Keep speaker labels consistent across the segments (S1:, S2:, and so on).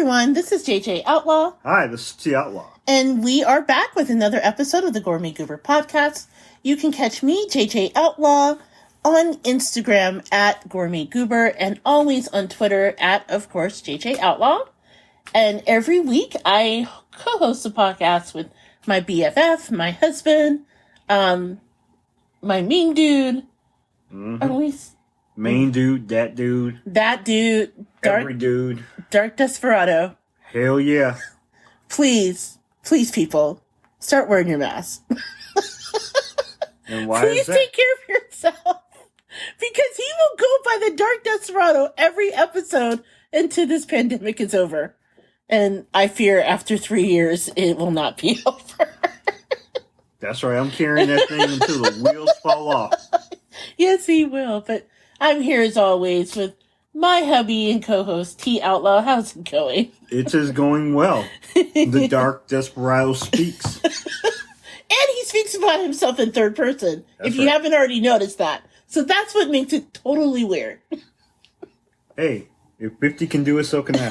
S1: everyone, this is JJ Outlaw.
S2: Hi, this is T Outlaw.
S1: And we are back with another episode of the Gourmet Goober podcast. You can catch me, JJ Outlaw, on Instagram at Gourmet Goober and always on Twitter at, of course, JJ Outlaw. And every week I co-host a podcast with my BFF, my husband, my main dude.
S2: Main dude, that dude.
S1: That dude.
S2: Every dude.
S1: Dark Desperado.
S2: Hell yeah.
S1: Please, people, start wearing your mask.
S2: And why
S1: Please
S2: is that?
S1: take care of yourself. Because he will go by the Dark Desperado every episode until this pandemic is over. And I fear after 3 years, it will not be over.
S2: That's right. I'm carrying that thing until the wheels fall off.
S1: Yes, he will. But I'm here as always with my hubby and co-host, T Outlaw. How's it going?
S2: It is going well. The Dark Desperado speaks.
S1: And he speaks about himself in third person, if you haven't already noticed that. So that's what makes it totally weird.
S2: Hey, if 50 can do it, so can I.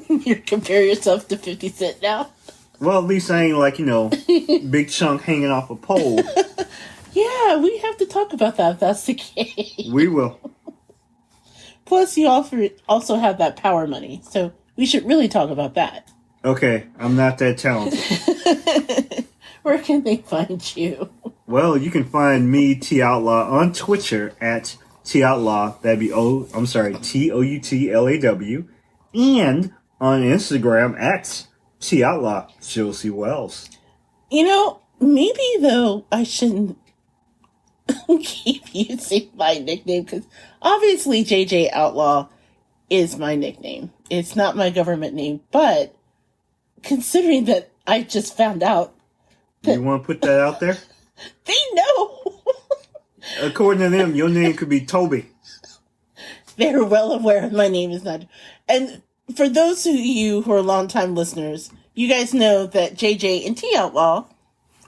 S1: You compare yourself to 50 Cent now?
S2: Well, at least I ain't like, big chunk hanging off a pole.
S1: Yeah, we have to talk about that if that's the case.
S2: We will.
S1: Plus, you also have that power money, so we should really talk about that.
S2: Okay, I'm not that talented.
S1: Where can they find you?
S2: Well, you can find me, T Outlaw, on Twitter at T Outlaw. That'd be TOUTLAW. And on Instagram at T Outlaw, Josie Wells.
S1: Maybe though I shouldn't keep using my nickname because obviously JJ Outlaw is my nickname. It's not my government name, but considering that I just found out that
S2: you want to put that out there?
S1: They know.
S2: According to them, your name could be Toby.
S1: They're well aware my name is not. And for those of you who are longtime listeners, you guys know that JJ and T Outlaw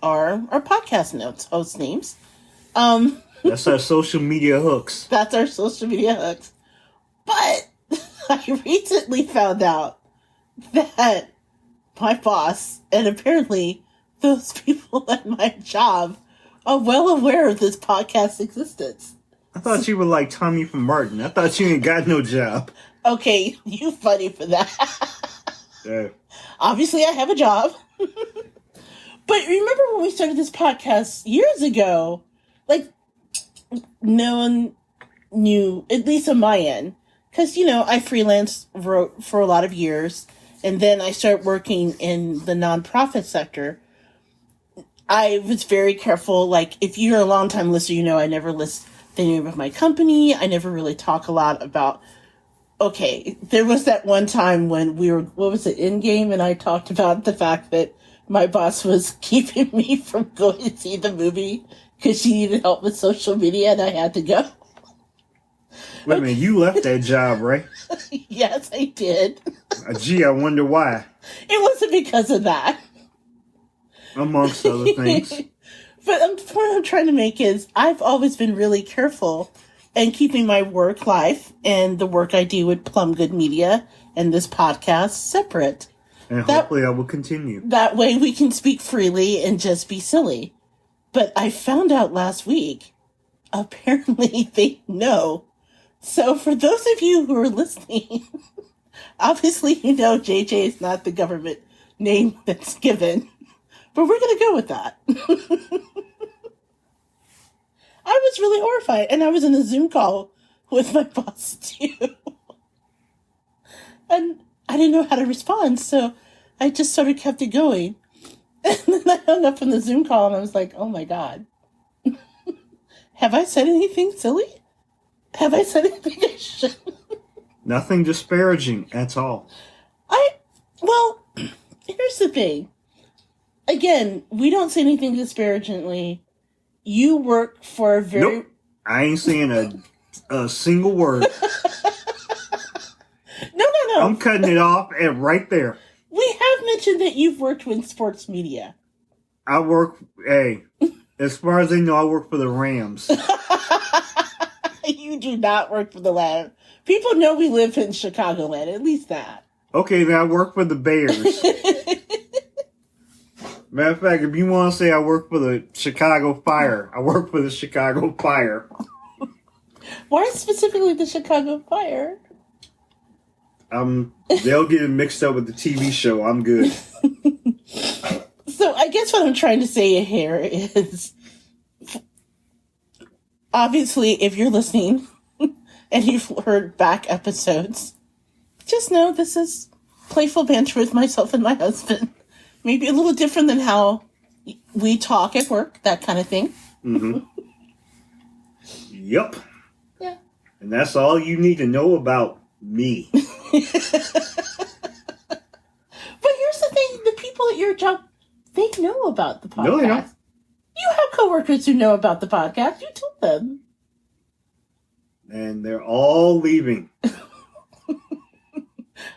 S1: are our podcast host names.
S2: That's our social media hooks.
S1: That's our social media hooks. But I recently found out that my boss, and apparently those people at my job, are well aware of this podcast's existence.
S2: I thought you were like Tommy from Martin. I thought you ain't got no job.
S1: Okay, you funny for that.
S2: Yeah.
S1: Obviously, I have a job. But remember when we started this podcast years ago, no one knew, at least on my end, because, I wrote for a lot of years, and then I started working in the nonprofit sector. I was very careful, if you're a long-time listener, I never list the name of my company. I never really talk a lot about, there was that one time when we were, Endgame, and I talked about the fact that my boss was keeping me from going to see the movie because she needed help with social media and I had to go.
S2: Wait a minute, you left that job, right?
S1: Yes, I did.
S2: Gee, I wonder why.
S1: It wasn't because of that.
S2: Amongst other things.
S1: But the point I'm trying to make is I've always been really careful in keeping my work life and the work I do with Plum Good Media and this podcast separate.
S2: And hopefully I will continue. That
S1: way we can speak freely and just be silly. But I found out last week, apparently they know. So for those of you who are listening, obviously JJ is not the government name that's given. But we're going to go with that. I was really horrified. And I was in a Zoom call with my boss too. And I didn't know how to respond, so I just sort of kept it going. And then I hung up from the Zoom call, and I was like, oh my God. Have I said anything silly? Have I said anything I shouldn't?
S2: Nothing disparaging at all.
S1: Well, here's the thing. Again, we don't say anything disparagingly. You work for a very...
S2: Nope. I ain't saying a single word.
S1: No.
S2: I'm cutting it off right there.
S1: We have mentioned that you've worked with sports media.
S2: I work, as far as I know, I work for the Rams.
S1: You You do not work for the land. People know we live in Chicagoland, at least that.
S2: Okay, then I work for the Bears. Matter of fact, if you want to say I work for the Chicago Fire, I work for the Chicago Fire.
S1: Why specifically the Chicago Fire?
S2: They'll get it mixed up with the TV show. I'm good.
S1: So I guess what I'm trying to say here is, obviously, if you're listening and you've heard back episodes, just know this is playful banter with myself and my husband. Maybe a little different than how we talk at work, that kind of thing.
S2: Mm-hmm. Yep.
S1: Yeah.
S2: And that's all you need to know about me.
S1: But here's the thing, the people at your job, they know about the podcast.
S2: No, they don't.
S1: You have coworkers who know about the podcast. You told them.
S2: And they're all leaving.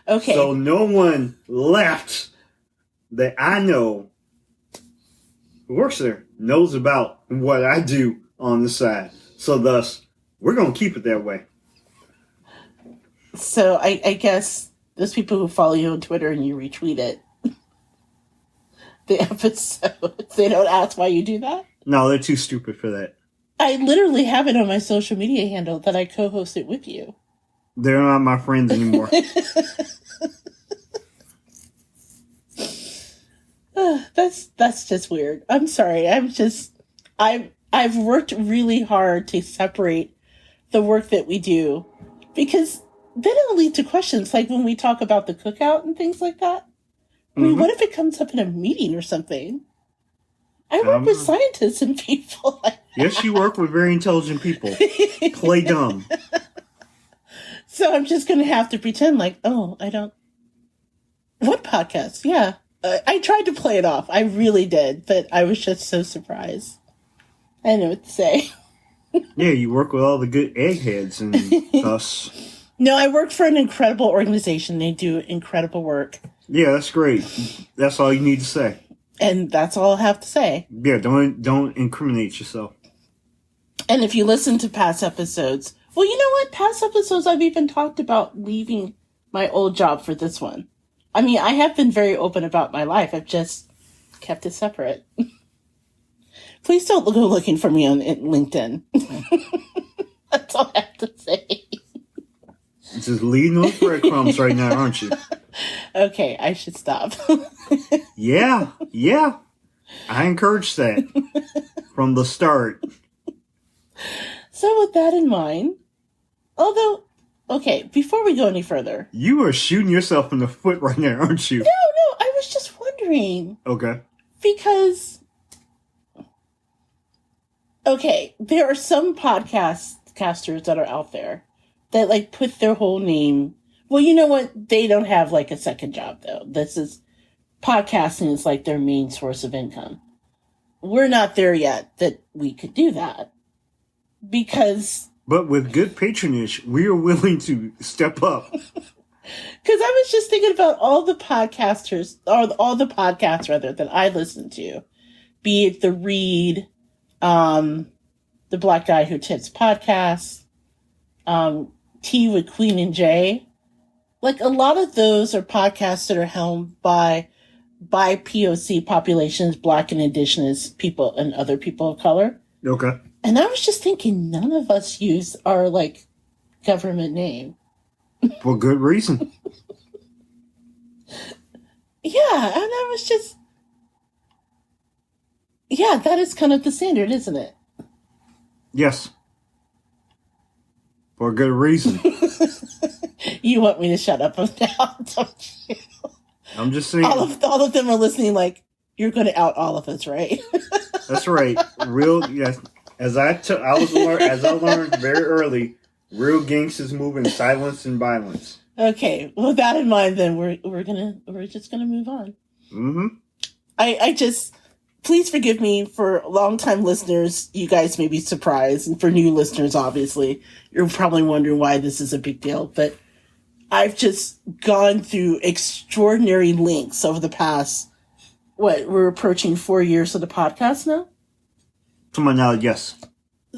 S1: Okay.
S2: So no one left that I know who works there knows about what I do on the side. So thus, we're going to keep it that way.
S1: So I guess those people who follow you on Twitter and you retweet it, the episodes, they don't ask why you do that?
S2: No, they're too stupid for that.
S1: I literally have it on my social media handle that I co-host it with you.
S2: They're not my friends anymore.
S1: That's just weird. I'm sorry. I've worked really hard to separate the work that we do, because then it'll lead to questions like when we talk about the cookout and things like that. I mean, what if it comes up in a meeting or something? I work with scientists and people like that.
S2: Yes, you work with very intelligent people. Play dumb.
S1: So I'm just going to have to pretend like, oh, I don't... What podcast? Yeah. I tried to play it off. I really did. But I was just so surprised. I didn't know what to say.
S2: Yeah, you work with all the good eggheads and us.
S1: No, I work for an incredible organization. They do incredible work.
S2: Yeah, that's great. That's all you need to say.
S1: And that's all I have to say.
S2: Yeah, don't incriminate yourself.
S1: And if you listen to past episodes... Well, you know what? Past episodes, I've even talked about leaving my old job for this one. I mean, I have been very open about my life. I've just kept it separate. Please don't go looking for me on LinkedIn. That's all I have to say.
S2: Just leading those breadcrumbs right now, aren't you?
S1: Okay, I should stop.
S2: Yeah. I encourage that from the start.
S1: So with that in mind, although, okay, before we go any further.
S2: You are shooting yourself in the foot right now, aren't you?
S1: No, I was just wondering.
S2: Okay.
S1: Because, okay, there are some podcasters that are out there that, like, put their whole name. Well, you know what? They don't have, like, a second job, though. Podcasting is, like, their main source of income. We're not there yet that we could do that.
S2: But with good patronage, we are willing to step up.
S1: Because I was just thinking about all the podcasters, or all the podcasts, rather, that I listen to. Be it The Read, the Black Guy Who Tips podcast, Tea with Queen and Jay. Like, a lot of those are podcasts that are helmed by POC populations, Black and Indigenous people, and other people of color.
S2: Okay.
S1: And I was just thinking, none of us use our, like, government name.
S2: For good reason.
S1: Yeah, and I was just... Yeah, that is kind of the standard, isn't it?
S2: Yes. For good reason.
S1: You want me to shut up now, don't you?
S2: I'm just saying.
S1: All of them are listening like, you're going to out all of us, right?
S2: That's right. Yes. As I learned very early, real gangsters move in silence and violence.
S1: Okay, with that in mind, then we're just gonna move on.
S2: Mm-hmm.
S1: I just, please forgive me. For longtime listeners, you guys may be surprised, and for new listeners, obviously, you're probably wondering why this is a big deal. But I've just gone through extraordinary lengths over the past. We're approaching 4 years of the podcast now.
S2: To my knowledge, yes.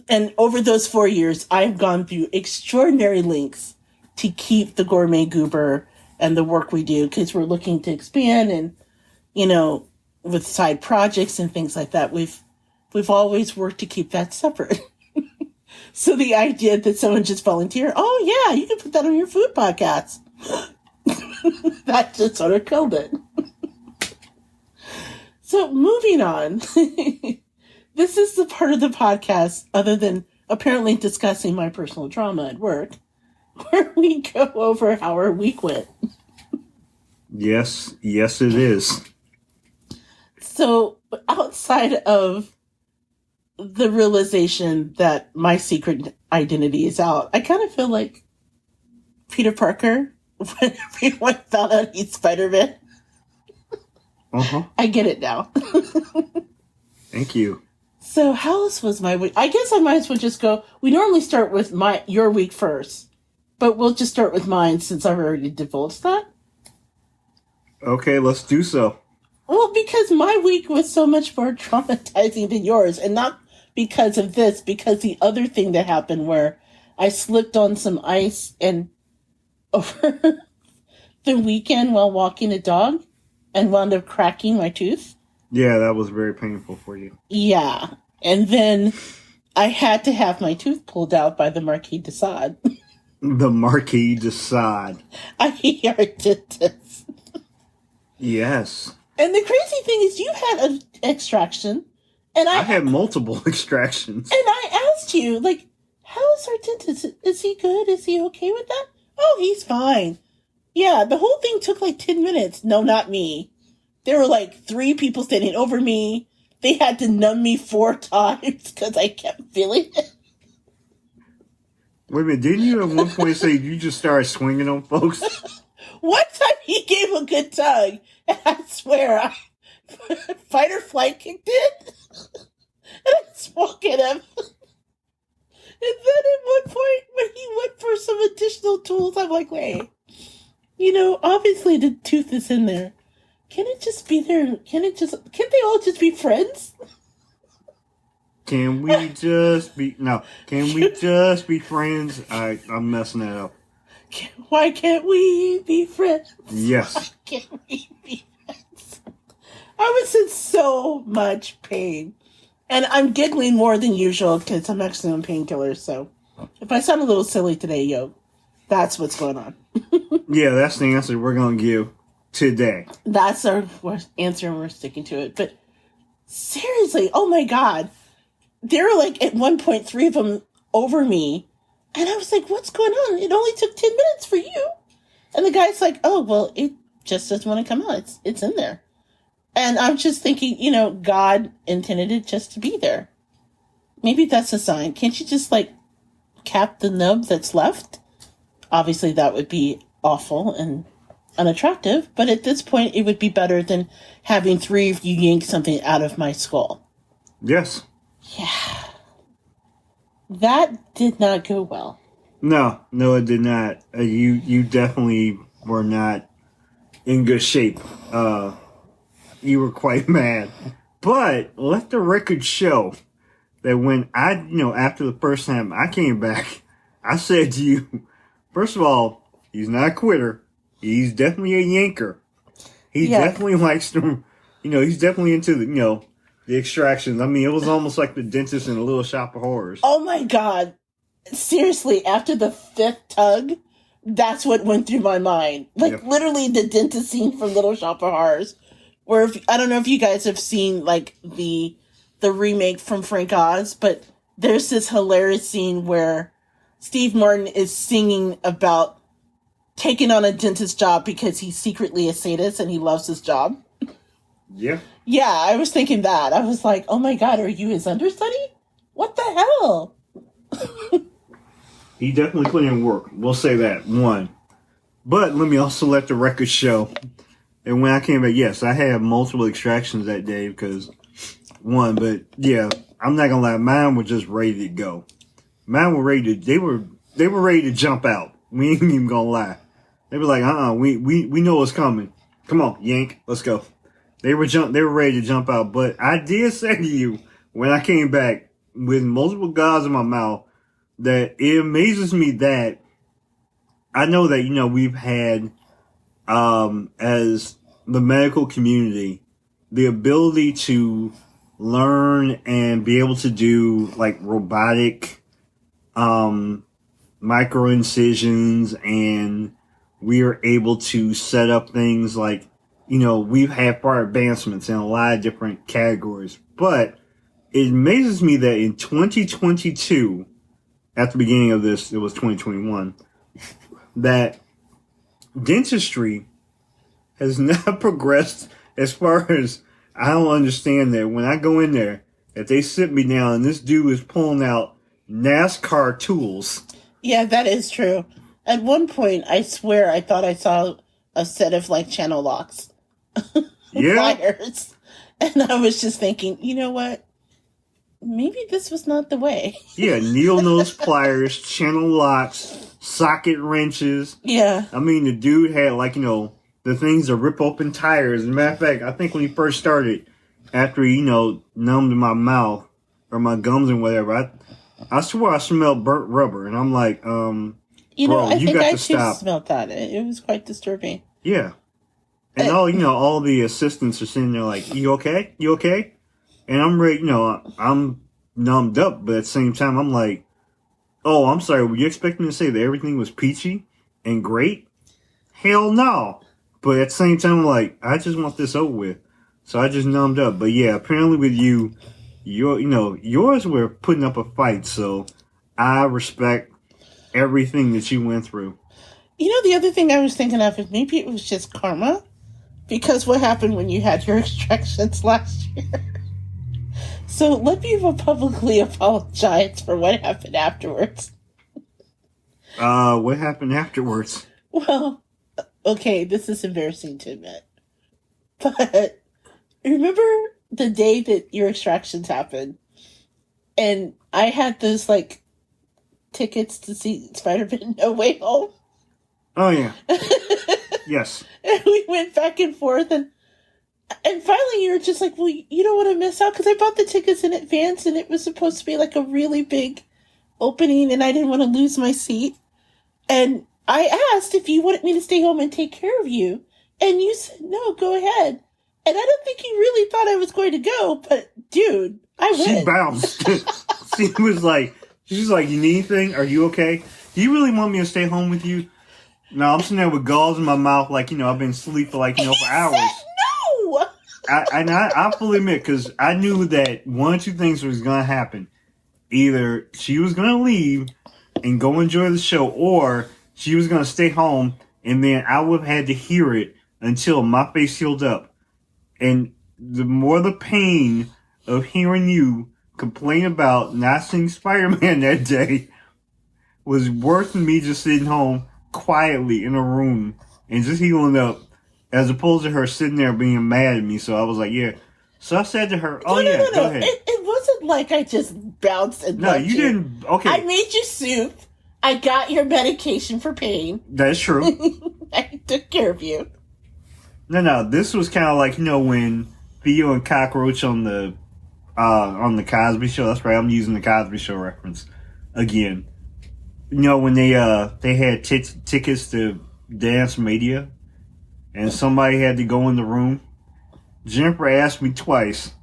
S1: And over those 4 years, I've gone through extraordinary lengths to keep the gourmet goober and the work we do, because we're looking to expand, and, you know, with side projects and things like that, we've always worked to keep that separate. So the idea that someone just volunteered, oh yeah, you can put that on your food podcast. That just sort of killed it. So moving on. This is the part of the podcast, other than apparently discussing my personal drama at work, where we go over how our week went.
S2: Yes, it is.
S1: So outside of the realization that my secret identity is out, I kind of feel like Peter Parker when everyone found out he's Spider-Man.
S2: Uh-huh.
S1: I get it now.
S2: Thank you.
S1: So how else was my week? I guess I might as well just go. We normally start with your week first, but we'll just start with mine since I've already divulged that.
S2: Okay, let's do so.
S1: Well, because my week was so much more traumatizing than yours, and not because of this, because the other thing that happened where I slipped on some ice and over the weekend while walking a dog and wound up cracking my tooth.
S2: Yeah, that was very painful for you.
S1: Yeah. And then I had to have my tooth pulled out by the Marquis de Sade.
S2: The Marquis de Sade.
S1: I did this.
S2: Yes.
S1: And the crazy thing is, you had an extraction, and I
S2: had multiple extractions.
S1: And I asked you, like, how is our dentist? Is he good? Is he okay with that? Oh, he's fine. Yeah, the whole thing took like 10 minutes. No, not me. There were like 3 people standing over me. They had to numb me 4 times because I kept feeling it.
S2: Wait a minute, didn't you at one point say you just started swinging on folks?
S1: One time he gave a good tug, and I swear, fight or flight kicked in, and I swung at him. And then at one point, when he went for some additional tools, I'm like, wait, obviously the tooth is in there. Can it just be there? Can't they all just be friends?
S2: Can we just be friends? I'm messing that up.
S1: Why can't we be friends?
S2: Yes.
S1: Why can't we be friends? I was in so much pain. And I'm giggling more than usual because I'm actually on painkillers. So if I sound a little silly today, that's what's going on.
S2: Yeah, that's the answer we're going to give today.
S1: That's our answer, and we're sticking to it. But seriously, oh my God. There were like at one point 3 of them over me. And I was like, what's going on? It only took 10 minutes for you. And the guy's like, oh, well, it just doesn't want to come out. It's in there. And I'm just thinking, God intended it just to be there. Maybe that's a sign. Can't you just, cap the nub that's left? Obviously, that would be awful and unattractive. But at this point, it would be better than having 3 of you yank something out of my skull.
S2: Yes.
S1: Yeah. That did not go well.
S2: No, it did not. You definitely were not in good shape. You were quite mad. But let the record show that when after the first time I came back, I said to you, first of all, he's not a quitter. He's definitely a yanker. He definitely likes to, he's definitely into the extractions. I mean, it was almost like the dentist in a Little Shop of Horrors.
S1: Oh my God. Seriously, after the 5th tug, that's what went through my mind. Literally the dentist scene from Little Shop of Horrors. Where, I don't know if you guys have seen, the remake from Frank Oz, but there's this hilarious scene where Steve Martin is singing about taking on a dentist job because he's secretly a sadist and he loves his job.
S2: Yeah.
S1: Yeah, I was thinking that. I was like, oh my God, are you his understudy? What the hell?
S2: He definitely put in work. We'll say that, one. But let me also let the record show. And when I came back, yes, I had multiple extractions that day because, but yeah, I'm not going to lie, mine were just ready to go. Mine were ready to, they were ready to jump out. We ain't even going to lie. They were like, we know what's coming. Come on, yank, let's go. They were ready to jump out. But I did say to you when I came back, with multiple gauze in my mouth that it amazes me that I know that, we've had, as the medical community, the ability to learn and be able to do like robotic, micro incisions, and we are able to set up things like, we've had far advancements in a lot of different categories. But it amazes me that in 2022, at the beginning of this, it was 2021, that dentistry has not progressed as far as I don't understand that. When I go in there, if they sit me down and this dude is pulling out NASCAR tools.
S1: Yeah, that is true. At one point, I swear I thought I saw a set of like channel locks.
S2: Yeah.
S1: Pliers. And I was just thinking, you know what? Maybe this was not the way.
S2: Yeah, needle nose pliers, channel locks, socket wrenches.
S1: Yeah.
S2: I mean, the dude had like, the things to rip open tires. As a matter of fact, I think when he first started, after he, numbed my mouth or my gums and whatever, I swear I smelled burnt rubber. And I'm like,
S1: I
S2: bro,
S1: think
S2: you got
S1: I
S2: to stop.
S1: Smelled that. It was quite disturbing.
S2: Yeah. And all the assistants are sitting there like, you okay? You okay? And I'm ready, I'm numbed up, but at the same time, I'm like, oh, I'm sorry, were you expecting me to say that everything was peachy and great? Hell no. But at the same time, I'm like, I just want this over with. So I just numbed up. But yeah, apparently with yours were putting up a fight, so I respect everything that you went through.
S1: The other thing I was thinking of is maybe it was just karma. Because what happened when you had your extractions last year? So let me publicly apologize for what happened afterwards.
S2: What happened afterwards?
S1: Well, okay, this is embarrassing to admit. But remember the day that your extractions happened? And I had those, like, tickets to see Spider-Man No Way Home?
S2: Oh, yeah. Yes.
S1: And we went back and forth, and finally you were just like, well, you don't want to miss out, because I bought the tickets in advance, and it was supposed to be like a really big opening, and I didn't want to lose my seat. And I asked if you wanted me to stay home and take care of you, and you said, no, go ahead. And I don't think you really thought I was going to go, but dude, I went.
S2: She bounced. She's like, you need anything? Are you okay? Do you really want me to stay home with you? No, I'm sitting there with gauze in my mouth, like, I've been asleep for, like, for hours.
S1: No!
S2: I fully admit, because I knew that one or two things was going to happen. Either she was going to leave and go enjoy the show, or she was going to stay home, and then I would have had to hear it until my face healed up. And the more the pain of hearing you complain about not seeing Spider-Man that day was worth me just sitting home quietly in a room and just healing up, as opposed to her sitting there being mad at me. So I was like, yeah. So I said to her, go ahead.
S1: It wasn't like I just bounced and left you.
S2: Didn't. Okay.
S1: I made you soup. I got your medication for pain.
S2: That's true.
S1: I took care of you.
S2: No. This was kind of like, when Theo and Cockroach on the Cosby Show. That's right. I'm using the Cosby Show reference again. When they had tickets to Dance Media, and somebody had to go in the room. Jennifer asked me twice,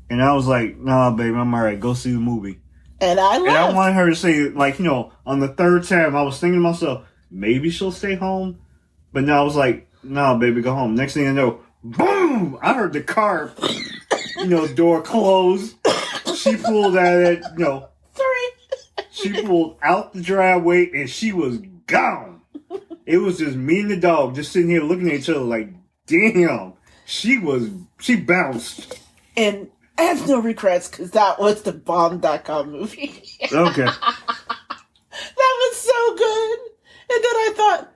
S2: and I was like, "Nah, baby, I'm alright. Go see the movie."
S1: And I left.
S2: And I wanted her to say, like, on the third time, I was thinking to myself, maybe she'll stay home. But now I was like, "Nah, baby, go home." Next thing I know, boom! I heard the car, door close. She pulled out of that, She pulled out the driveway and she was gone. It was just me and the dog just sitting here looking at each other like, damn, she bounced.
S1: And I have no regrets because that was the bomb.com movie.
S2: Okay.
S1: That was so good. And then I thought,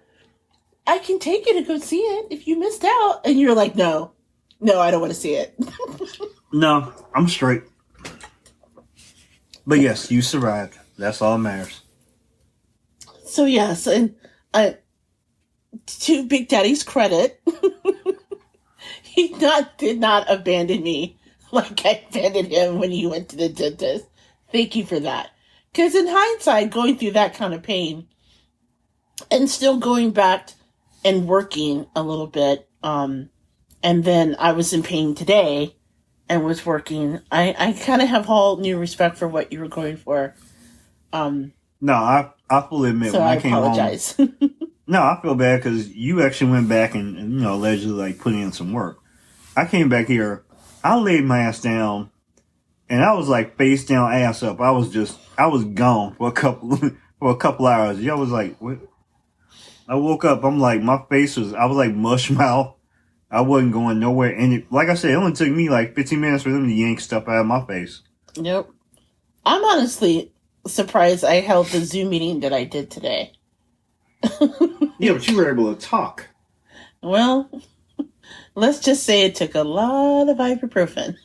S1: I can take you to go see it if you missed out. And you're like, no, I don't want to see it.
S2: No, I'm straight. But yes, you survived. That's all that matters.
S1: So yes, and to Big Daddy's credit, he did not abandon me like I abandoned him when he went to the dentist. Thank you for that. Because in hindsight, going through that kind of pain and still going back and working a little bit, and then I was in pain today and was working, I kind of have whole new respect for what you were going for.
S2: No, I fully admit
S1: So
S2: when
S1: I
S2: I came
S1: apologize.
S2: home. No, I feel bad because you actually went back and allegedly like put in some work. I came back here, I laid my ass down, and I was like face down, ass up. I was gone for a couple hours. I was like, what? I woke up, I was like mush mouth. I wasn't going nowhere. And like I said, it only took me like 15 minutes for them to yank stuff out of my face.
S1: Nope. I'm honestly surprised I held the Zoom meeting that I did today.
S2: Yeah, but you were able to talk.
S1: Well, let's just say it took a lot of ibuprofen.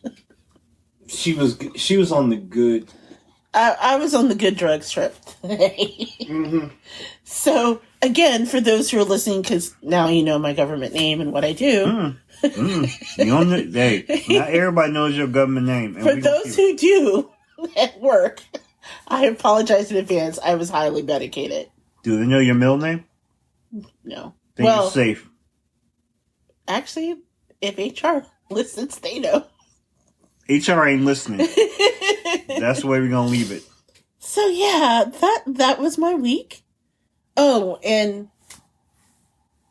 S2: She was on the good.
S1: I was on the good drugs trip today.
S2: Mm-hmm.
S1: So, again, for those who are listening, because now you know my government name and what I do.
S2: Hey, not everybody knows your government name.
S1: For those who do at work, I apologize in advance. I was highly medicated.
S2: Do they know your middle name?
S1: No.
S2: Think you're safe.
S1: Actually, if HR listens, they know.
S2: HR ain't listening. That's the way we're going to leave it.
S1: So, yeah, that was my week. Oh, and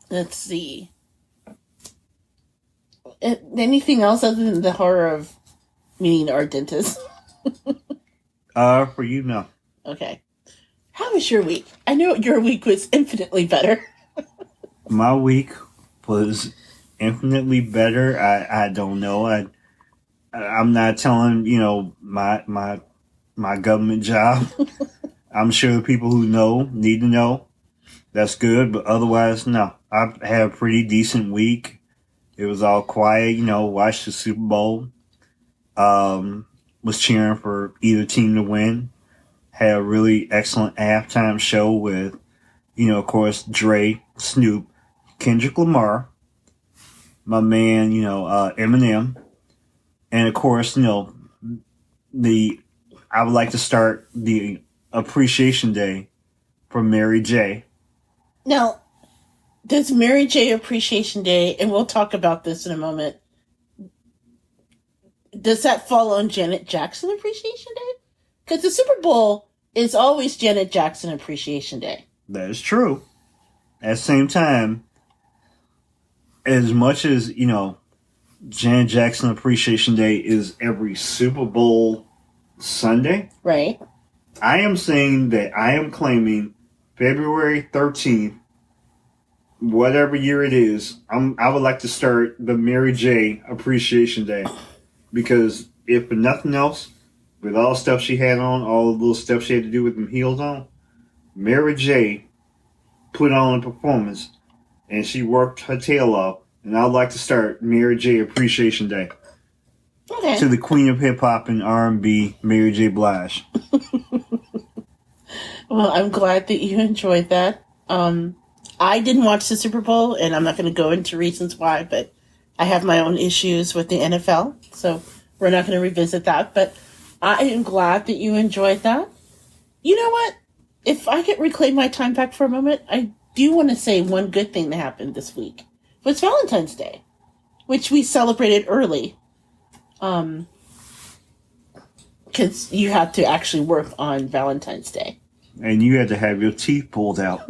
S1: let's see. Anything else other than the horror of meeting our dentist?
S2: For you, no.
S1: Okay. How was your week? I know your week was infinitely better.
S2: My week was infinitely better. I don't know. I'm not telling, my government job. I'm sure the people who know need to know. That's good, but otherwise, no. I had a pretty decent week. It was all quiet, watched the Super Bowl. Was cheering for either team to win. Had a really excellent halftime show with, of course, Dre, Snoop, Kendrick Lamar, my man, Eminem. And of course, I would like to start the Appreciation Day for Mary J.
S1: Now, does Mary J Appreciation Day, and we'll talk about this in a moment, does that fall on Janet Jackson Appreciation Day? Because the Super Bowl is always Janet Jackson Appreciation Day.
S2: That is true. At the same time, as much as, Janet Jackson Appreciation Day is every Super Bowl Sunday.
S1: Right.
S2: I am saying that I am claiming February 13th, whatever year it is, I would like to start the Mary J Appreciation Day. Because if for nothing else, with all the stuff she had on, all the little stuff she had to do with them heels on, Mary J put on a performance and she worked her tail off. And I'd like to start Mary J Appreciation Day.
S1: Okay.
S2: To the Queen of Hip Hop and R&B, Mary J. Blige.
S1: Well, I'm glad that you enjoyed that. I didn't watch the Super Bowl, and I'm not going to go into reasons why, but I have my own issues with the NFL, so we're not going to revisit that. But I am glad that you enjoyed that. You know what? If I could reclaim my time back for a moment, I do want to say one good thing that happened this week. It was Valentine's Day, which we celebrated early. Because you had to actually work on Valentine's Day.
S2: And you had to have your teeth pulled out.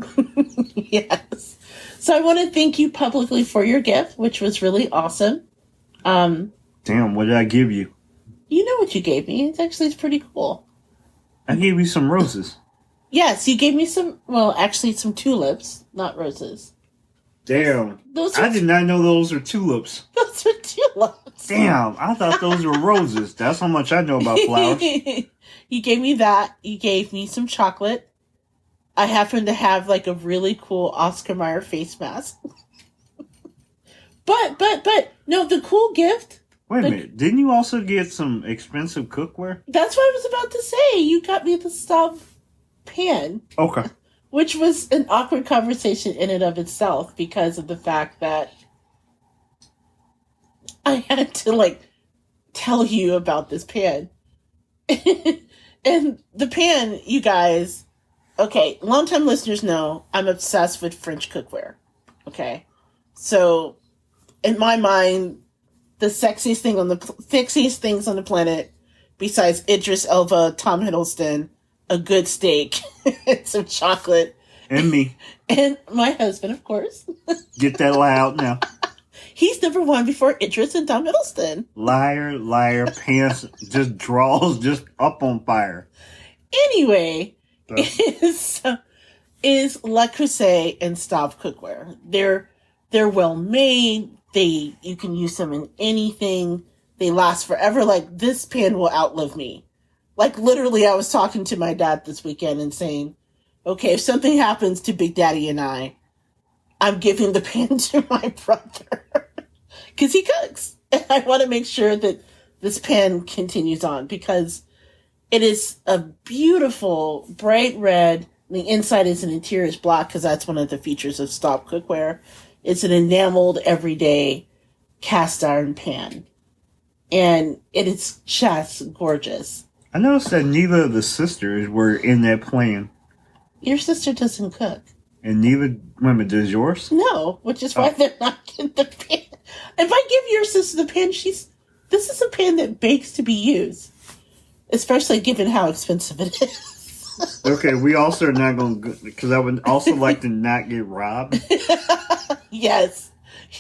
S1: Yes. So I want to thank you publicly for your gift, which was really awesome.
S2: Damn, what did I give you?
S1: You know what you gave me. It's pretty cool.
S2: I gave you some roses.
S1: Yes, you gave me some tulips, not roses.
S2: Damn. I did not know those were tulips.
S1: Those are tulips.
S2: Damn, I thought those were roses. That's how much I know about flowers.
S1: You gave me that. You gave me some chocolate. I happen to have like a really cool Oscar Mayer face mask. but, no, the cool gift.
S2: Wait a minute. Didn't you also get some expensive cookware?
S1: That's what I was about to say. You got me the stub pan.
S2: Okay.
S1: Which was an awkward conversation in and of itself because of the fact that I had to, tell you about this pan. And the pan, you guys, okay, longtime listeners know I'm obsessed with French cookware. Okay. So, in my mind, the sexiest things on the planet, besides Idris Elba, Tom Hiddleston, a good steak, and some chocolate.
S2: And me.
S1: And my husband, of course.
S2: Get that lie out now.
S1: He's number one before Idris and Tom Hiddleston.
S2: Liar, liar, pants, just draws, just up on fire.
S1: Anyway, is Le Creuset and Staub cookware. They're well made. You can use them in anything. They last forever. Like, this pan will outlive me. Like, literally, I was talking to my dad this weekend and saying, okay, if something happens to Big Daddy and I'm giving the pan to my brother. Because he cooks. And I want to make sure that this pan continues on. Because it is a beautiful, bright red. The inside is an interior is black, because that's one of the features of Staub cookware. It's an enameled, everyday cast iron pan. And it is just gorgeous.
S2: I noticed that neither of the sisters were in that plan.
S1: Your sister doesn't cook.
S2: And neither, women, does yours?
S1: No, which is why they're not getting the pan. If I give your sister the pan, this is a pan that bakes to be used. Especially given how expensive it is.
S2: Okay, we also are not going to, because I would also like to not get robbed.
S1: Yes.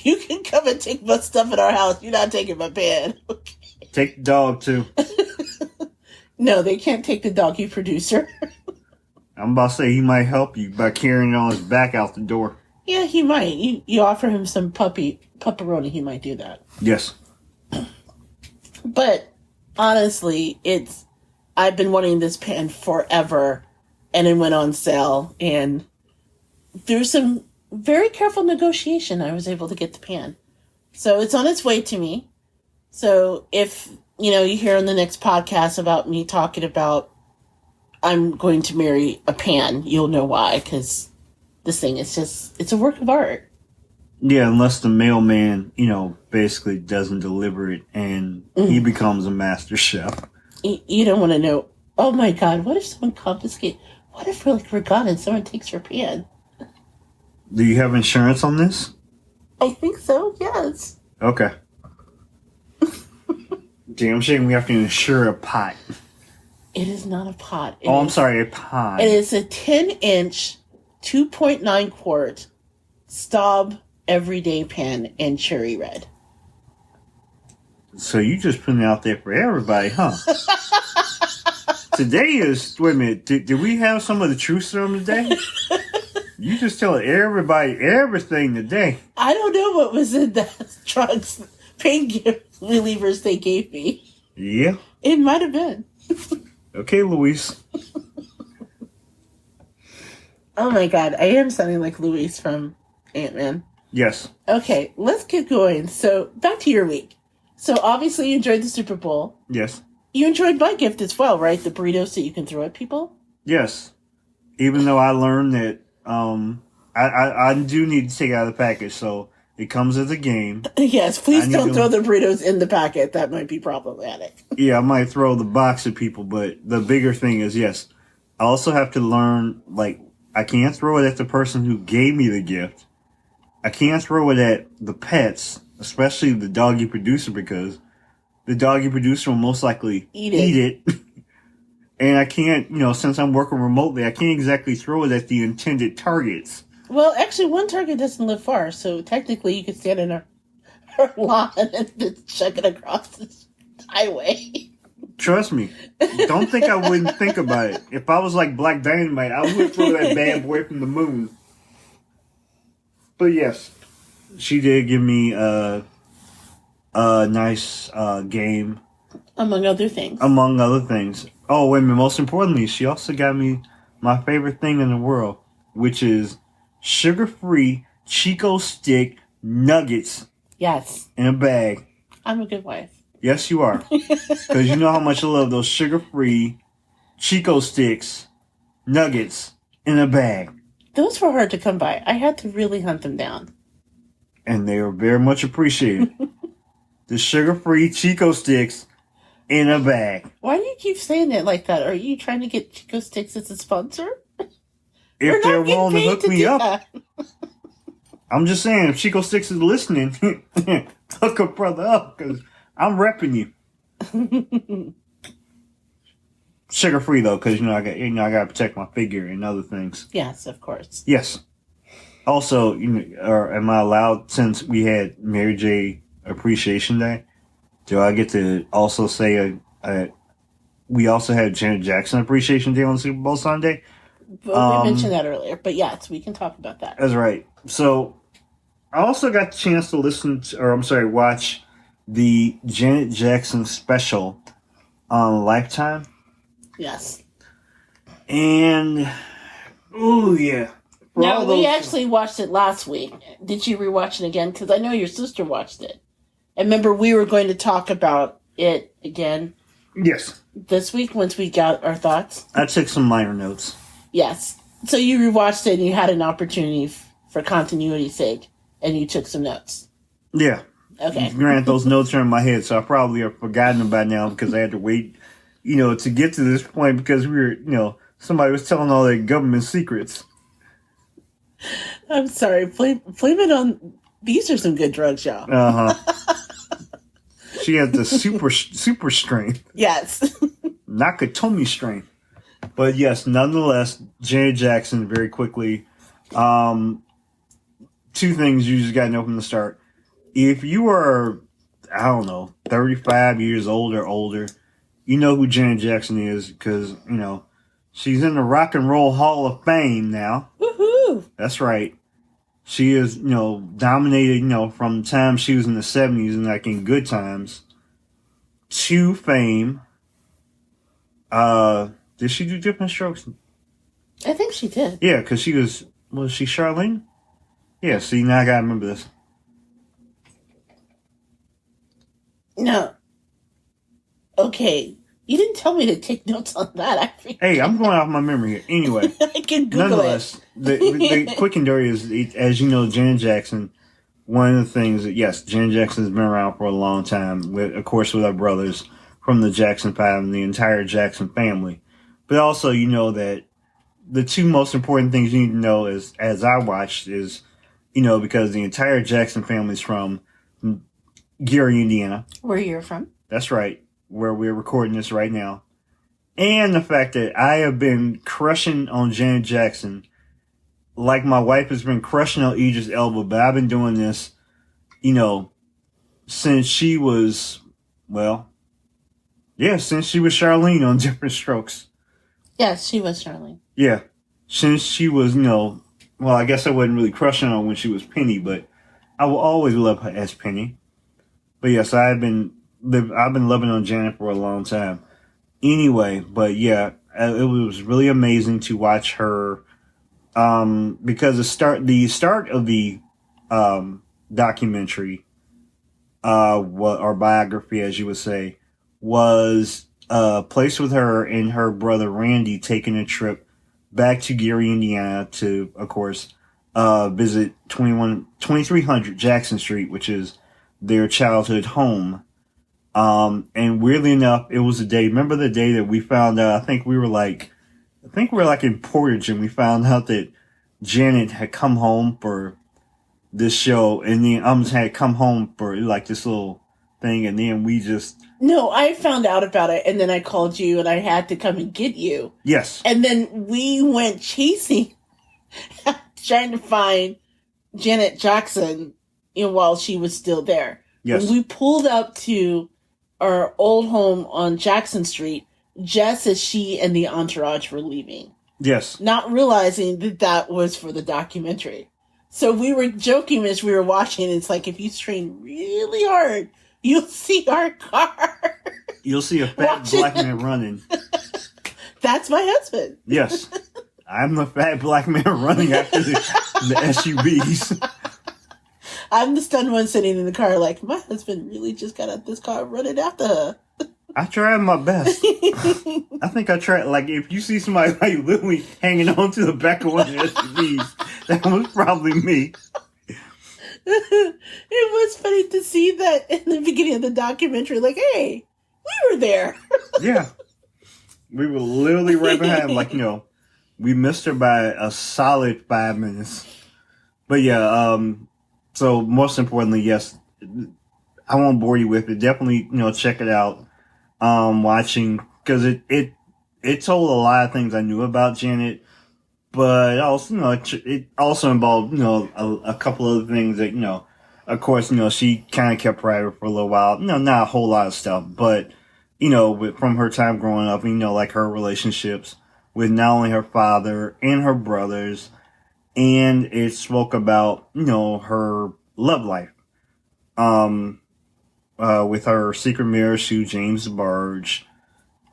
S1: You can come and take my stuff in our house. You're not taking my pan. Okay.
S2: Take the dog, too.
S1: No, they can't take the doggy producer.
S2: I'm about to say he might help you by carrying it on his back out the door.
S1: Yeah, he might. You offer him some pepperoni, he might do that.
S2: Yes.
S1: But honestly, I've been wanting this pan forever, and it went on sale, and through some very careful negotiation, I was able to get the pan. So it's on its way to me. So if, you hear on the next podcast about me talking about I'm going to marry a pan, you'll know why, because this thing is it's a work of art.
S2: Yeah, unless the mailman, basically doesn't deliver it and he becomes a master chef.
S1: You don't want to know, oh my God, what if someone confiscates, what if we're gone and someone takes your pan?
S2: Do you have insurance on this?
S1: I think so, yes.
S2: Okay. Damn shame we have to insure a pot.
S1: It is not a pot.
S2: I'm sorry, a pot.
S1: It is a 10-inch, 2.9 quart Staub everyday pan in cherry red.
S2: So you just putting it out there for everybody, huh? Today is, wait a minute, did we have some of the truth serum today? You just telling everybody everything today.
S1: I don't know what was in the drugs, pain relievers they gave me.
S2: Yeah.
S1: It might have been.
S2: Okay, Luis.
S1: Oh my God, I am sounding like Luis from Ant-Man.
S2: Yes.
S1: Okay, let's get going. So, back to your week. So, obviously you enjoyed the Super Bowl.
S2: Yes.
S1: You enjoyed my gift as well, right? The burritos that you can throw at people?
S2: Yes. Even though I learned that I do need to take it out of the package, so it comes as a game.
S1: Yes, please don't throw the burritos in the packet. That might be problematic.
S2: Yeah, I might throw the box at people, but the bigger thing is, yes, I also have to learn, I can't throw it at the person who gave me the gift. I can't throw it at the pets, especially the doggy producer, because the doggy producer will most likely eat it. And I can't, since I'm working remotely, I can't exactly throw it at the intended targets.
S1: Well, actually, one target doesn't live far, so technically you could stand in her lawn and just chuck it across the highway.
S2: Trust me. Don't think I wouldn't think about it. If I was like Black Dynamite, I would throw that bad boy from the moon. But yes, she did give me a nice game.
S1: Among other things.
S2: Among other things. Oh, wait a minute. Most importantly, she also got me my favorite thing in the world, which is sugar-free Chico stick nuggets.
S1: Yes.
S2: In a bag.
S1: I'm a good wife.
S2: Yes, you are. Because you know how much I love those sugar-free Chico sticks nuggets in a bag.
S1: Those were hard to come by. I had to really hunt them down.
S2: And they were very much appreciated. The sugar-free Chico sticks in a bag.
S1: Why do you keep saying it like that? Are you trying to get Chico Sticks as a sponsor?
S2: If they're willing to hook me up.
S1: That.
S2: I'm just saying, if Chico Sticks is listening, hook a brother up, because I'm repping you. Sugar free though, because I got to protect my figure and other things.
S1: Yes, of course.
S2: Yes. Also, am I allowed, since we had Mary J. Appreciation Day, do I get to also say we also had Janet Jackson Appreciation Day on Super Bowl Sunday?
S1: But we mentioned that earlier, but yes, we can talk about that.
S2: That's right. So I also got the chance to watch the Janet Jackson special on Lifetime.
S1: Yes.
S2: And, oh yeah.
S1: Now, we actually watched it last week. Did you rewatch it again? Because I know your sister watched it. And remember, we were going to talk about it again.
S2: Yes.
S1: This week, once we got our thoughts.
S2: I took some minor notes.
S1: Yes. So you rewatched it and you had an opportunity for continuity's sake. And you took some notes.
S2: Yeah.
S1: Okay.
S2: Granted, those notes are in my head, so I probably have forgotten them by now because I had to wait, to get to this point because we were, somebody was telling all their government secrets.
S1: I'm sorry. Blame it on... These are some good drugs, y'all.
S2: Uh-huh. She had the super strength.
S1: Yes.
S2: Nakatomi strength. But yes, nonetheless, Janet Jackson, very quickly. Two things you just got to know from the start. If you are, 35 years old or older, you know who Janet Jackson is because, she's in the Rock and Roll Hall of Fame now.
S1: Woohoo!
S2: That's right. She is, dominated, from the time she was in the 70s and in good times to fame. Did she do Different Strokes?
S1: I think she did.
S2: Yeah, because was she Charlene? Yeah, see, now I gotta remember this.
S1: No. Okay. You didn't tell me to take notes on that.
S2: Hey, I'm going off my memory here. Anyway.
S1: I can Google
S2: nonetheless, the quick and dirty is, as you know, Janet Jackson, one of the things that, yes, Janet Jackson has been around for a long time, of course, with our brothers from the Jackson 5 and the entire Jackson family. But also, you know that the two most important things you need to know is, as I watched, is, because the entire Jackson family is from Gary, Indiana.
S1: Where you're from?
S2: That's right. Where we're recording this right now. And the fact that I have been crushing on Janet Jackson like my wife has been crushing on Idris Elba, but I've been doing this, since she was, since she was Charlene on Different Strokes.
S1: Yes, she was Charlene.
S2: Yeah. Since she was, I guess I wasn't really crushing on her when she was Penny, but I will always love her as Penny. But yes, I've been loving on Janet for a long time. Anyway, but yeah, it was really amazing to watch her, because the start of the documentary, or biography, as you would say, was placed with her and her brother Randy taking a trip back to Gary, Indiana, to, of course, visit 2300 Jackson Street, which is their childhood home. And weirdly enough, it was the day, remember the day that we found out, I think we were in Portage, and we found out that Janet had come home for this show, and then had come home for this little thing, and then we just...
S1: No, I found out about it, and then I called you, and I had to come and get you.
S2: Yes.
S1: And then we went chasing, trying to find Janet Jackson, while she was still there.
S2: Yes.
S1: When we pulled up to our old home on Jackson Street, just as she and the entourage were leaving.
S2: Yes.
S1: Not realizing that was for the documentary. So we were joking as we were watching. It's like, if you strain really hard, you'll see our car.
S2: You'll see a fat black man running.
S1: That's my husband.
S2: Yes. I'm the fat black man running after the SUVs.
S1: I'm the stunned one sitting in the car like, my husband really just got out this car running after her.
S2: I tried my best. I think I tried, if you see somebody literally hanging on to the back of one of the SUVs, that was probably me.
S1: It was funny to see that in the beginning of the documentary, hey, We were there.
S2: Yeah. We were literally right behind, like, we missed her by a solid 5 minutes. But yeah, so most importantly, yes, I won't bore you with it. Definitely, check it out. Watching, because it told a lot of things I knew about Janet, but also, it also involved, a couple other things that, of course, she kind of kept private for a little while. Not a whole lot of stuff, but, from her time growing up, like her relationships with not only her father and her brothers, and it spoke about, her love life. With her secret marriage to James Barge,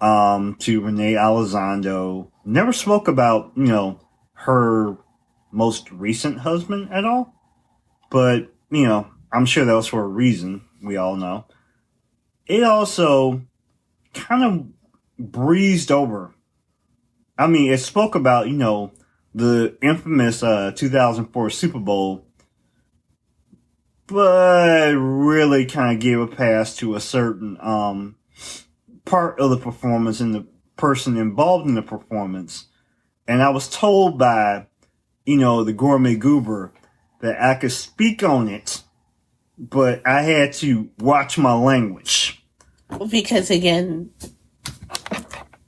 S2: to Renee Elizondo. Never spoke about, her most recent husband at all. But, I'm sure that was for a reason. We all know. It also kind of breezed over. I mean, it spoke about, the infamous 2004 Super Bowl, but really kind of gave a pass to a certain part of the performance and the person involved in the performance. And I was told by, the gourmet goober that I could speak on it, but I had to watch my language.
S1: Because again,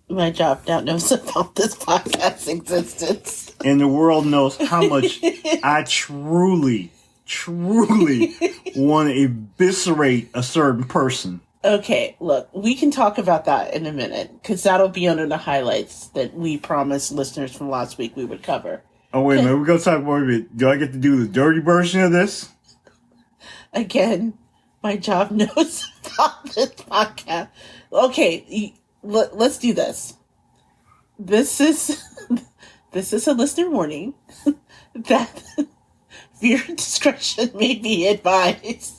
S1: my job now knows about this podcast's existence.
S2: And the world knows how much I truly want to eviscerate a certain person.
S1: Okay, look, we can talk about that in a minute, because that'll be under the highlights that we promised listeners from last week we would cover.
S2: Oh, wait a minute, we're going to talk about it. Do I get to do the dirty version of this?
S1: Again, my job knows about this podcast. Okay, let's do this. This is a listener warning that viewer discretion may be advised,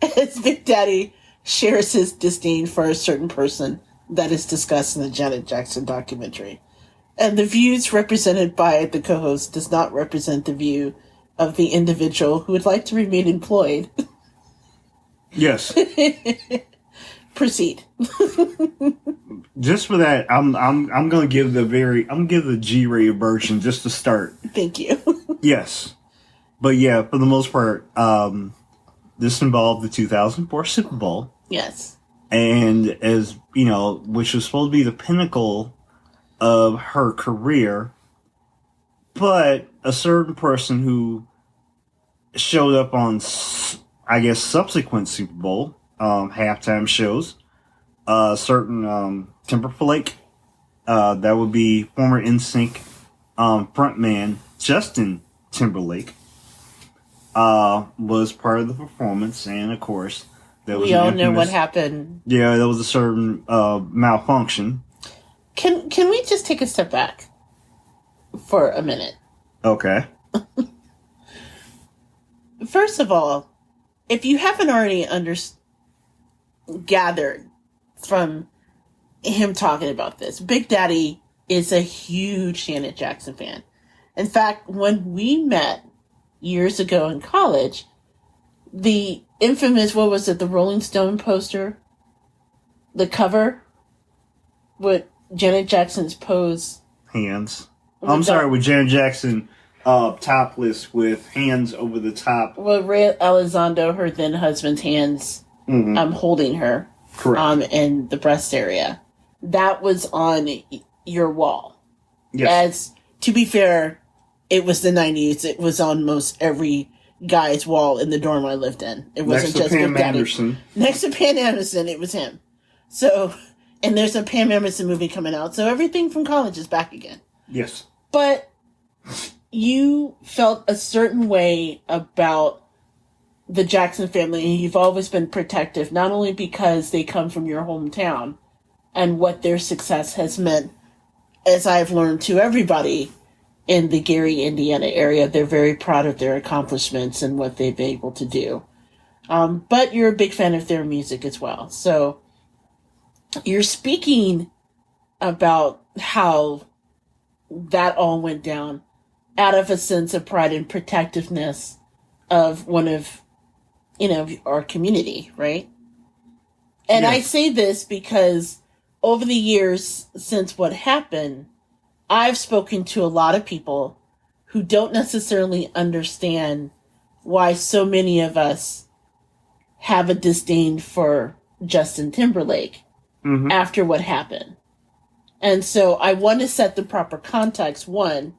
S1: as Big Daddy shares his disdain for a certain person that is discussed in the Janet Jackson documentary. And the views represented by the co-host does not represent the view of the individual who would like to remain employed.
S2: Yes.
S1: Proceed.
S2: Just for that, I'm gonna give the G-rated version just to start.
S1: Thank you.
S2: Yes. But yeah, for the most part, this involved the 2004 Super Bowl.
S1: Yes.
S2: And as, which was supposed to be the pinnacle of her career, but a certain person who showed up on, I guess, subsequent Super Bowl halftime shows, certain Timberlake, that would be former NSYNC frontman Justin Timberlake, was part of the performance, and of course,
S1: we all know what happened.
S2: Yeah, there was a certain malfunction.
S1: Can we just take a step back for a minute?
S2: Okay.
S1: First of all, if you haven't already gathered from him talking about this, Big Daddy is a huge Janet Jackson fan. In fact, when we met years ago in college, the infamous, what was it, the Rolling Stone poster? The cover? With Janet Jackson's pose.
S2: Hands. I'm sorry, with Janet Jackson topless with hands over the top.
S1: Well, Ray Elizondo, her then husband's hands, holding her.
S2: Correct.
S1: In the breast area. That was on your wall.
S2: Yes.
S1: As, to be fair, it was the 90s. It was on most every guy's wall in the dorm I lived in. It wasn't just
S2: Pam
S1: Big Daddy.
S2: Anderson.
S1: Next to Pam Anderson, it was him. So, and there's a Pam Anderson movie coming out. So everything from college is back again.
S2: Yes.
S1: But you felt a certain way about the Jackson family, and you've always been protective, not only because they come from your hometown and what their success has meant, as I've learned to everybody in the Gary, Indiana area. They're very proud of their accomplishments and what they've been able to do. But you're a big fan of their music as well. So you're speaking about how that all went down out of a sense of pride and protectiveness of one of, our community, right? And
S2: Yes.
S1: I say this because over the years since what happened, I've spoken to a lot of people who don't necessarily understand why so many of us have a disdain for Justin Timberlake after what happened. And so I want to set the proper context, one,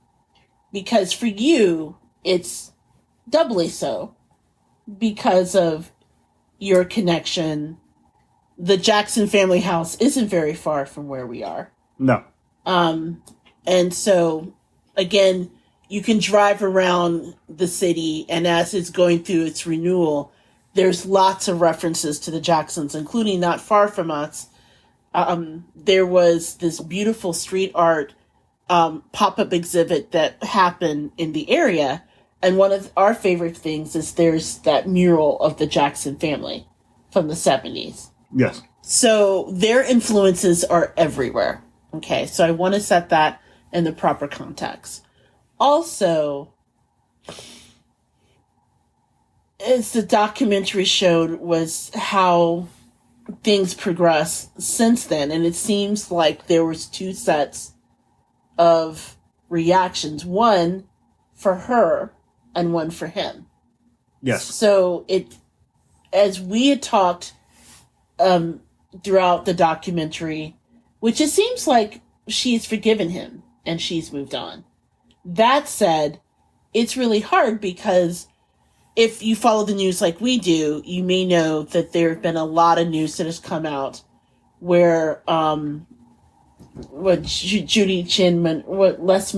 S1: because for you, it's doubly so because of your connection. The Jackson family house isn't very far from where we are.
S2: No.
S1: And so, again, you can drive around the city, and as it's going through its renewal, there's lots of references to the Jacksons, including not far from us. There was this beautiful street art pop-up exhibit that happened in the area. And one of our favorite things is there's that mural of the Jackson family from the 70s.
S2: Yes.
S1: So their influences are everywhere. Okay, so I want to set that in the proper context. Also, as the documentary showed, was how things progress since then. And it seems like there was two sets of reactions. One for her and one for him.
S2: Yes.
S1: So as we had talked throughout the documentary, which it seems like she's forgiven him and she's moved on. That said, it's really hard because if you follow the news like we do, you may know that there have been a lot of news that has come out where Judy Chinman, Les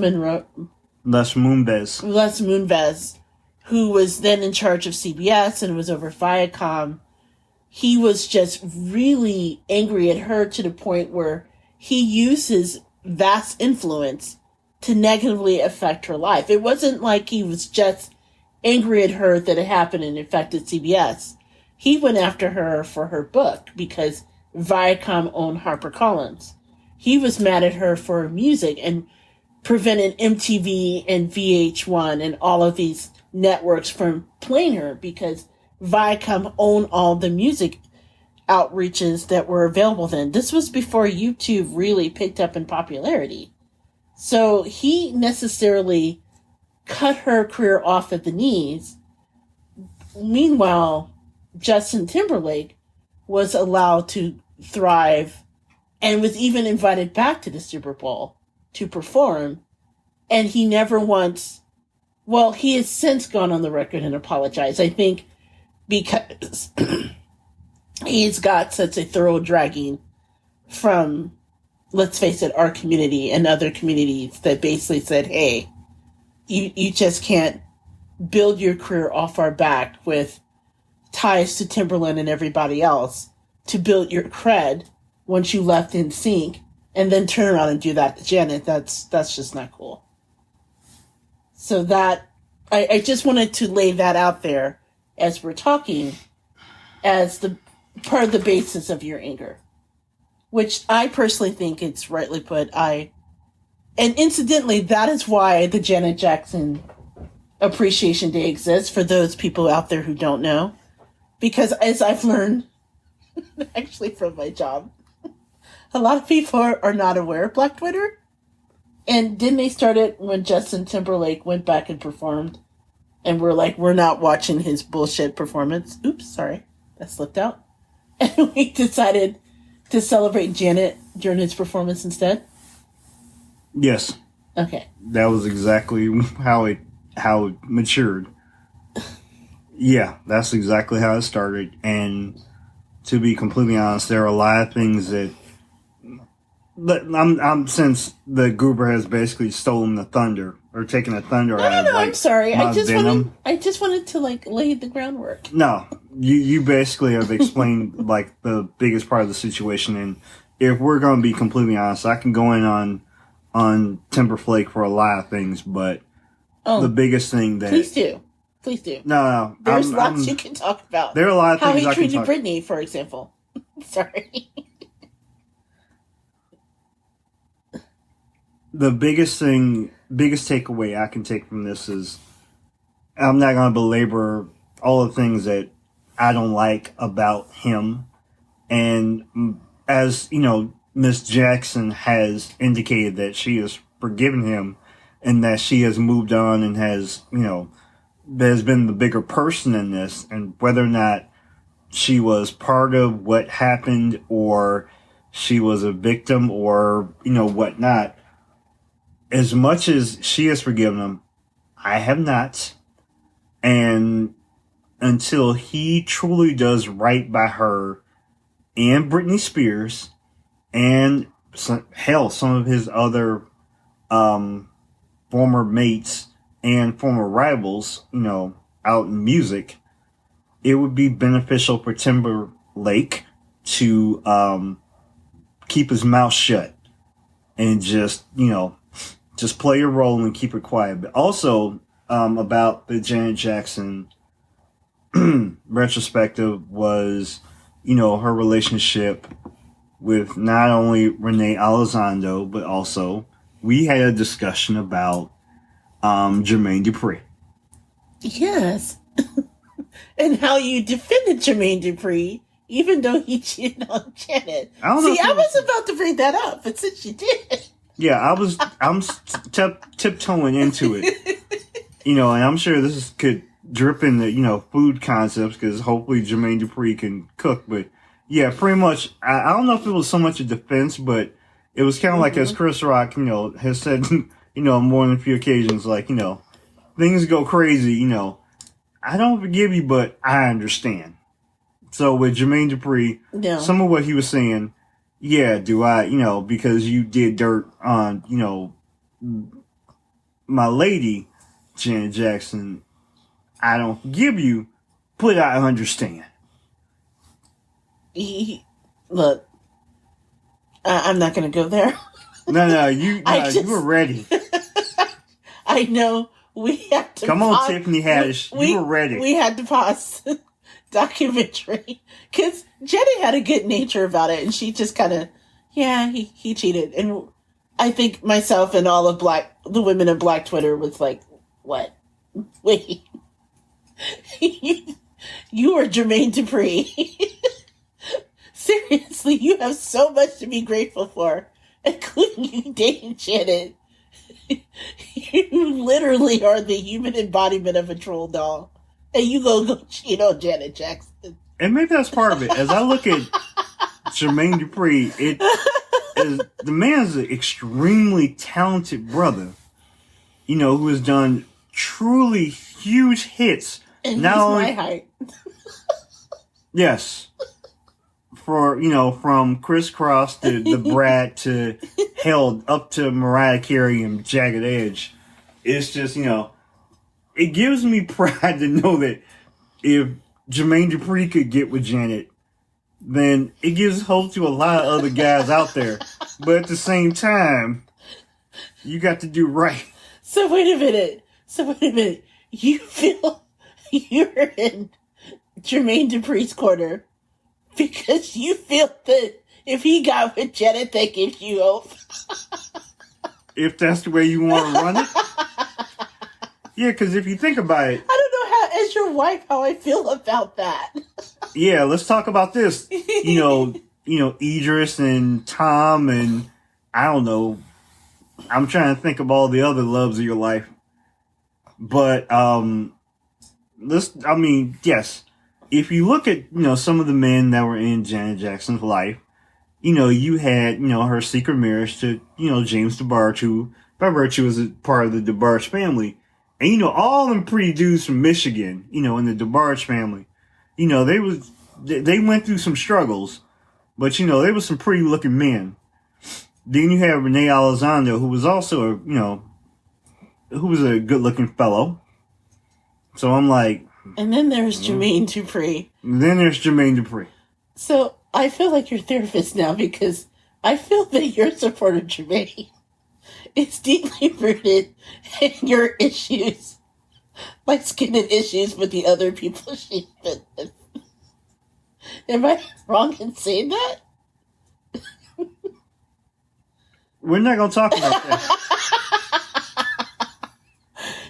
S1: Moonves, who was then in charge of CBS and was over Viacom, he was just really angry at her to the point where he used his vast influence to negatively affect her life. It wasn't like he was just angry at her that it happened and affected CBS. He went after her for her book because Viacom owned HarperCollins. He was mad at her for her music and prevented MTV and VH1 and all of these networks from playing her because Viacom owned all the music outreaches that were available then. This was before YouTube really picked up in popularity. So he necessarily cut her career off at the knees. Meanwhile, Justin Timberlake was allowed to thrive and was even invited back to the Super Bowl to perform. And he never once, well, he has since gone on the record and apologized. I think because he's got such a thorough dragging from, let's face it, our community and other communities that basically said, hey, you just can't build your career off our back with ties to Timberland and everybody else to build your cred once you left NSYNC and then turn around and do that to Janet. That's just not cool. So that, I just wanted to lay that out there as we're talking as the part of the basis of your anger, which I personally think it's rightly put. And incidentally, that is why the Janet Jackson Appreciation Day exists, for those people out there who don't know. Because as I've learned, actually from my job, a lot of people are not aware of Black Twitter. And didn't they start it when Justin Timberlake went back and performed? And we're like, we're not watching his bullshit performance. Oops, sorry. That slipped out. And we decided to celebrate Janet during his performance instead.
S2: Yes.
S1: Okay.
S2: That was exactly how it matured. Yeah, that's exactly how it started. And to be completely honest, there are a lot of things that I'm since the Goober has basically stolen the thunder or taken the thunder out of.
S1: No, I'm sorry. I just
S2: venom.
S1: wanted to lay the groundwork.
S2: No, you basically have explained the biggest part of the situation. And if we're going to be completely honest, I can go in on Timberlake for a lot of things, but the biggest thing that
S1: please do.
S2: No,
S1: there's lots you can talk about.
S2: There are a lot of
S1: how
S2: things
S1: he treated Britney, for example. Sorry.
S2: The biggest takeaway I can take from this is I'm not going to belabor all the things that I don't like about him And as, Miss Jackson has indicated that she has forgiven him and that she has moved on and has been the bigger person in this, and whether or not she was part of what happened or she was a victim or, whatnot, as much as she has forgiven him, I have not. And until he truly does right by her and Britney Spears and some of his other former mates and former rivals, out in music, it would be beneficial for Timberlake to keep his mouth shut and just play a role and keep it quiet. But also about the Janet Jackson retrospective was, her relationship with not only Renee Elizondo, but also we had a discussion about Jermaine Dupri.
S1: Yes. And how you defended Jermaine Dupri, even though he cheated on Janet. I was about to bring that up, but since you did.
S2: Yeah, I'm tiptoeing into it. And I'm sure this could drip into, food concepts, because hopefully Jermaine Dupri can cook. But yeah, pretty much, I don't know if it was so much a defense, but it was kind of like, as Chris Rock, has said, on more than a few occasions, like, things go crazy, I don't forgive you, but I understand. So with Jermaine Dupri, some of what he was saying, yeah, do I, because you did dirt on, my lady, Janet Jackson, I don't forgive you, but I understand.
S1: Look, I'm not going to go there.
S2: No, you were ready.
S1: I know we had to
S2: Come on, Tiffany Haddish. You were ready.
S1: We had to pause documentary because Jenny had a good nature about it, and she just kind of, he cheated. And I think myself and all of the women in Black Twitter was like, what? Wait. You are Jermaine Dupri. Seriously, you have so much to be grateful for, including you dating Janet. You literally are the human embodiment of a troll doll. And you go cheat on Janet Jackson.
S2: And maybe that's part of it. As I look at Jermaine Dupri, the man is an extremely talented brother, who has done truly huge hits.
S1: And he's my height.
S2: Yes. For, from Criss Cross to The Brat to held up to Mariah Carey and Jagged Edge. It's just, it gives me pride to know that if Jermaine Dupri could get with Janet, then it gives hope to a lot of other guys out there. But at the same time, you got to do right.
S1: So wait a minute. You feel you're in Jermaine Dupri's corner because you feel that if he got with Janet, that gives you hope.
S2: If that's the way you want to run it. Yeah, because if you think about it,
S1: I don't know as your wife, how I feel about that.
S2: Yeah, let's talk about this. Idris and Tom and I don't know. I'm trying to think of all the other loves of your life. But yes. If you look at, some of the men that were in Janet Jackson's life, you had, her secret marriage to, James DeBarge, who by virtue was a part of the DeBarge family. And, all them pretty dudes from Michigan, in the DeBarge family, they went through some struggles, but, they were some pretty looking men. Then you have Renee Elizondo, who was also, who was a good looking fellow. So I'm like.
S1: And then there's Jermaine Dupri. So I feel like your therapist now because I feel that your support of Jermaine is deeply rooted in your issues, like skin issues with the other people she's been with. Am I wrong in saying that?
S2: We're not going to talk about that.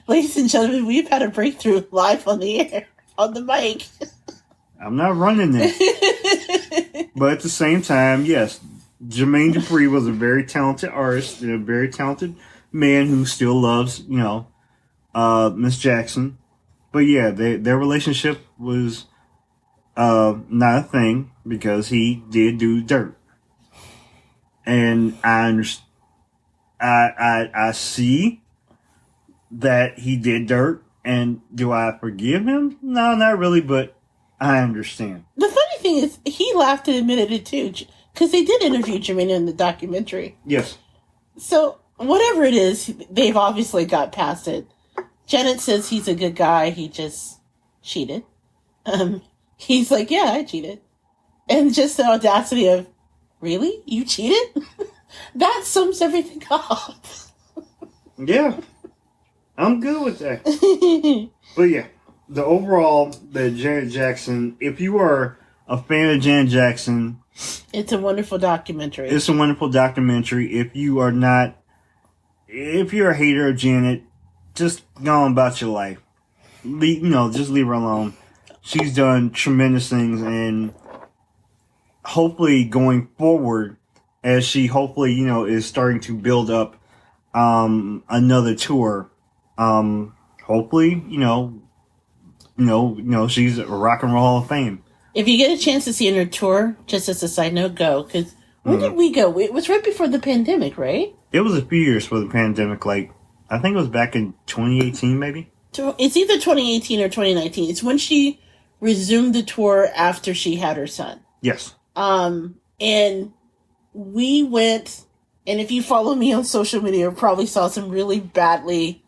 S1: Ladies and gentlemen, we've had a breakthrough live on the air, on the mic.
S2: I'm not running that. But at the same time, yes, Jermaine Dupri was a very talented artist and a very talented man who still loves, Miss Jackson. But yeah, their relationship was not a thing because he did do dirt. And I see that he did dirt. And do I forgive him? No, not really, but I understand.
S1: The funny thing is, he laughed and admitted it too, because they did interview Jermaine in the documentary.
S2: Yes.
S1: So, whatever it is, they've obviously got past it. Janet says he's a good guy, he just cheated. He's like, yeah, I cheated. And just the audacity of, really? You cheated? That sums everything up.
S2: Yeah. I'm good with that. But yeah, the Janet Jackson, if you are a fan of Janet Jackson,
S1: it's a wonderful documentary.
S2: It's a wonderful documentary. If you're a hater of Janet, just go on about your life. Just leave her alone. She's done tremendous things, and hopefully going forward, as she hopefully, is starting to build up another tour. Hopefully, she's a Rock and Roll Hall of Fame.
S1: If you get a chance to see her tour, just as a side note, go. Because when did we go? It was right before the pandemic, right?
S2: It was a few years for the pandemic. I think it was back in 2018, maybe?
S1: It's either 2018 or 2019. It's when she resumed the tour after she had her son.
S2: Yes.
S1: And we went, and if you follow me on social media, you probably saw some really badly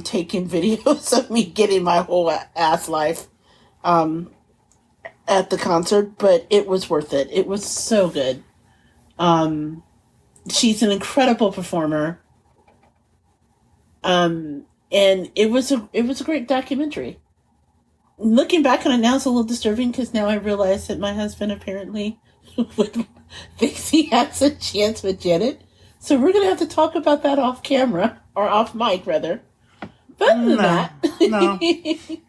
S1: taking videos of me getting my whole ass life at the concert, but it was worth it. It was so good. She's an incredible performer. And it was a great documentary. Looking back on it now, it's a little disturbing because now I realize that my husband apparently thinks he has a chance with Janet. So we're going to have to talk about that off camera, or off mic rather. But other than that.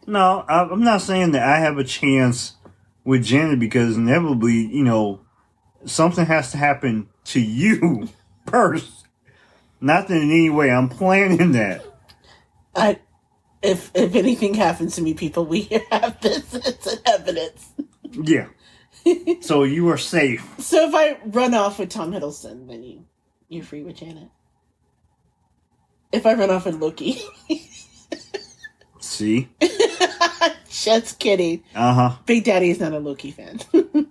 S2: No, I'm not saying that I have a chance with Janet because inevitably, something has to happen to you first. Not that in any way I'm planning that.
S1: If anything happens to me, people, we have this as evidence.
S2: Yeah. So you are safe.
S1: So if I run off with Tom Hiddleston, then you're free with Janet. If I run off with Loki.
S2: See?
S1: Just kidding.
S2: Uh-huh.
S1: Big Daddy is not a Loki fan.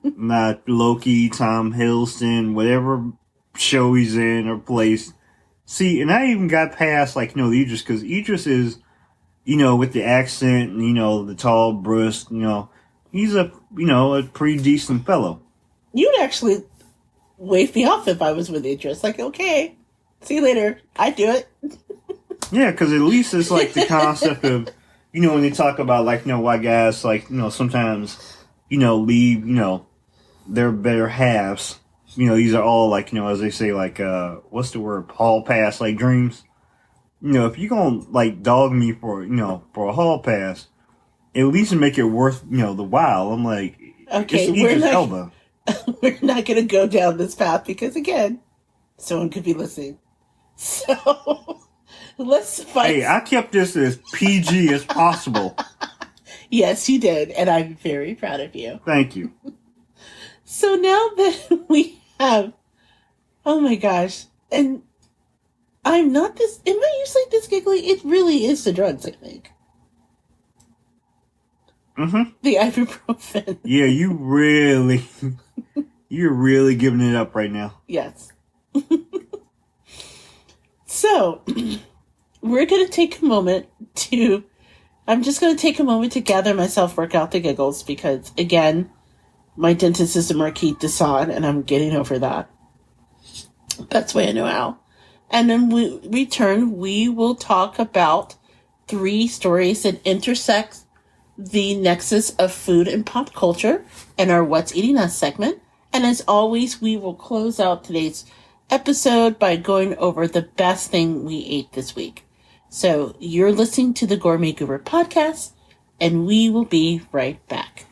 S2: Not Loki, Tom Hiddleston, whatever show he's in or place. See, and I even got past, Idris, because Idris is, with the accent and, the tall brusque, he's a pretty decent fellow.
S1: You'd actually wave me off if I was with Idris. Okay, see you later. I'd do it.
S2: Yeah, because at least it's the concept of, when they talk about why guys sometimes, leave, their better halves. These are all as they say, what's the word? Hall pass, dreams. If you're gonna dog me for a hall pass, at least make it worth, the while. I'm like,
S1: okay,
S2: it's Idris Elba.
S1: We're not gonna go down this path because again, someone could be listening. So let's fight.
S2: Hey, I kept this as PG as possible.
S1: Yes, you did, and I'm very proud of you.
S2: Thank you.
S1: So now that we have, oh my gosh, and I'm not this, am I usually this giggly? It really is the drugs, I think.
S2: Mm-hmm.
S1: The ibuprofen.
S2: Yeah, you're really giving it up right now.
S1: Yes. So, we're going to take a moment I'm just going to take a moment to gather myself, work out the giggles, because, again, my dentist is the Marquis de Sade, and I'm getting over that. That's why I know how. And then we return, we will talk about 3 stories that intersect the nexus of food and pop culture in our What's Eating Us segment. And as always, we will close out today's episode by going over the best thing we ate this week. So you're listening to the Gourmet Goober podcast, and we will be right back.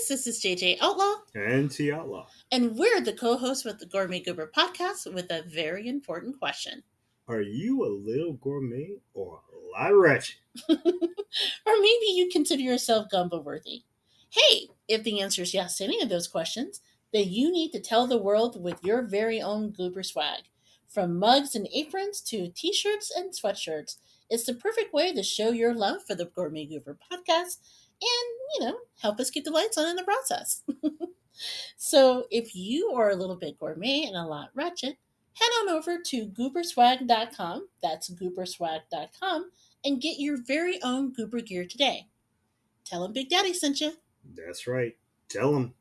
S1: guys, this is JJ Outlaw.
S2: And T Outlaw.
S1: And we're the co-hosts with the Gourmet Goober podcast with a very important question.
S2: Are you a little gourmet or a lot wretched?
S1: Or maybe you consider yourself gumbo worthy. Hey, if the answer is yes to any of those questions, then you need to tell the world with your very own Goober swag. From mugs and aprons to t-shirts and sweatshirts, it's the perfect way to show your love for the Gourmet Goober podcast and, help us keep the lights on in the process. So if you are a little bit gourmet and a lot wretched, head on over to gooberswag.com, that's gooberswag.com, and get your very own Goober gear today. Tell them Big Daddy sent you.
S2: That's right. Tell them.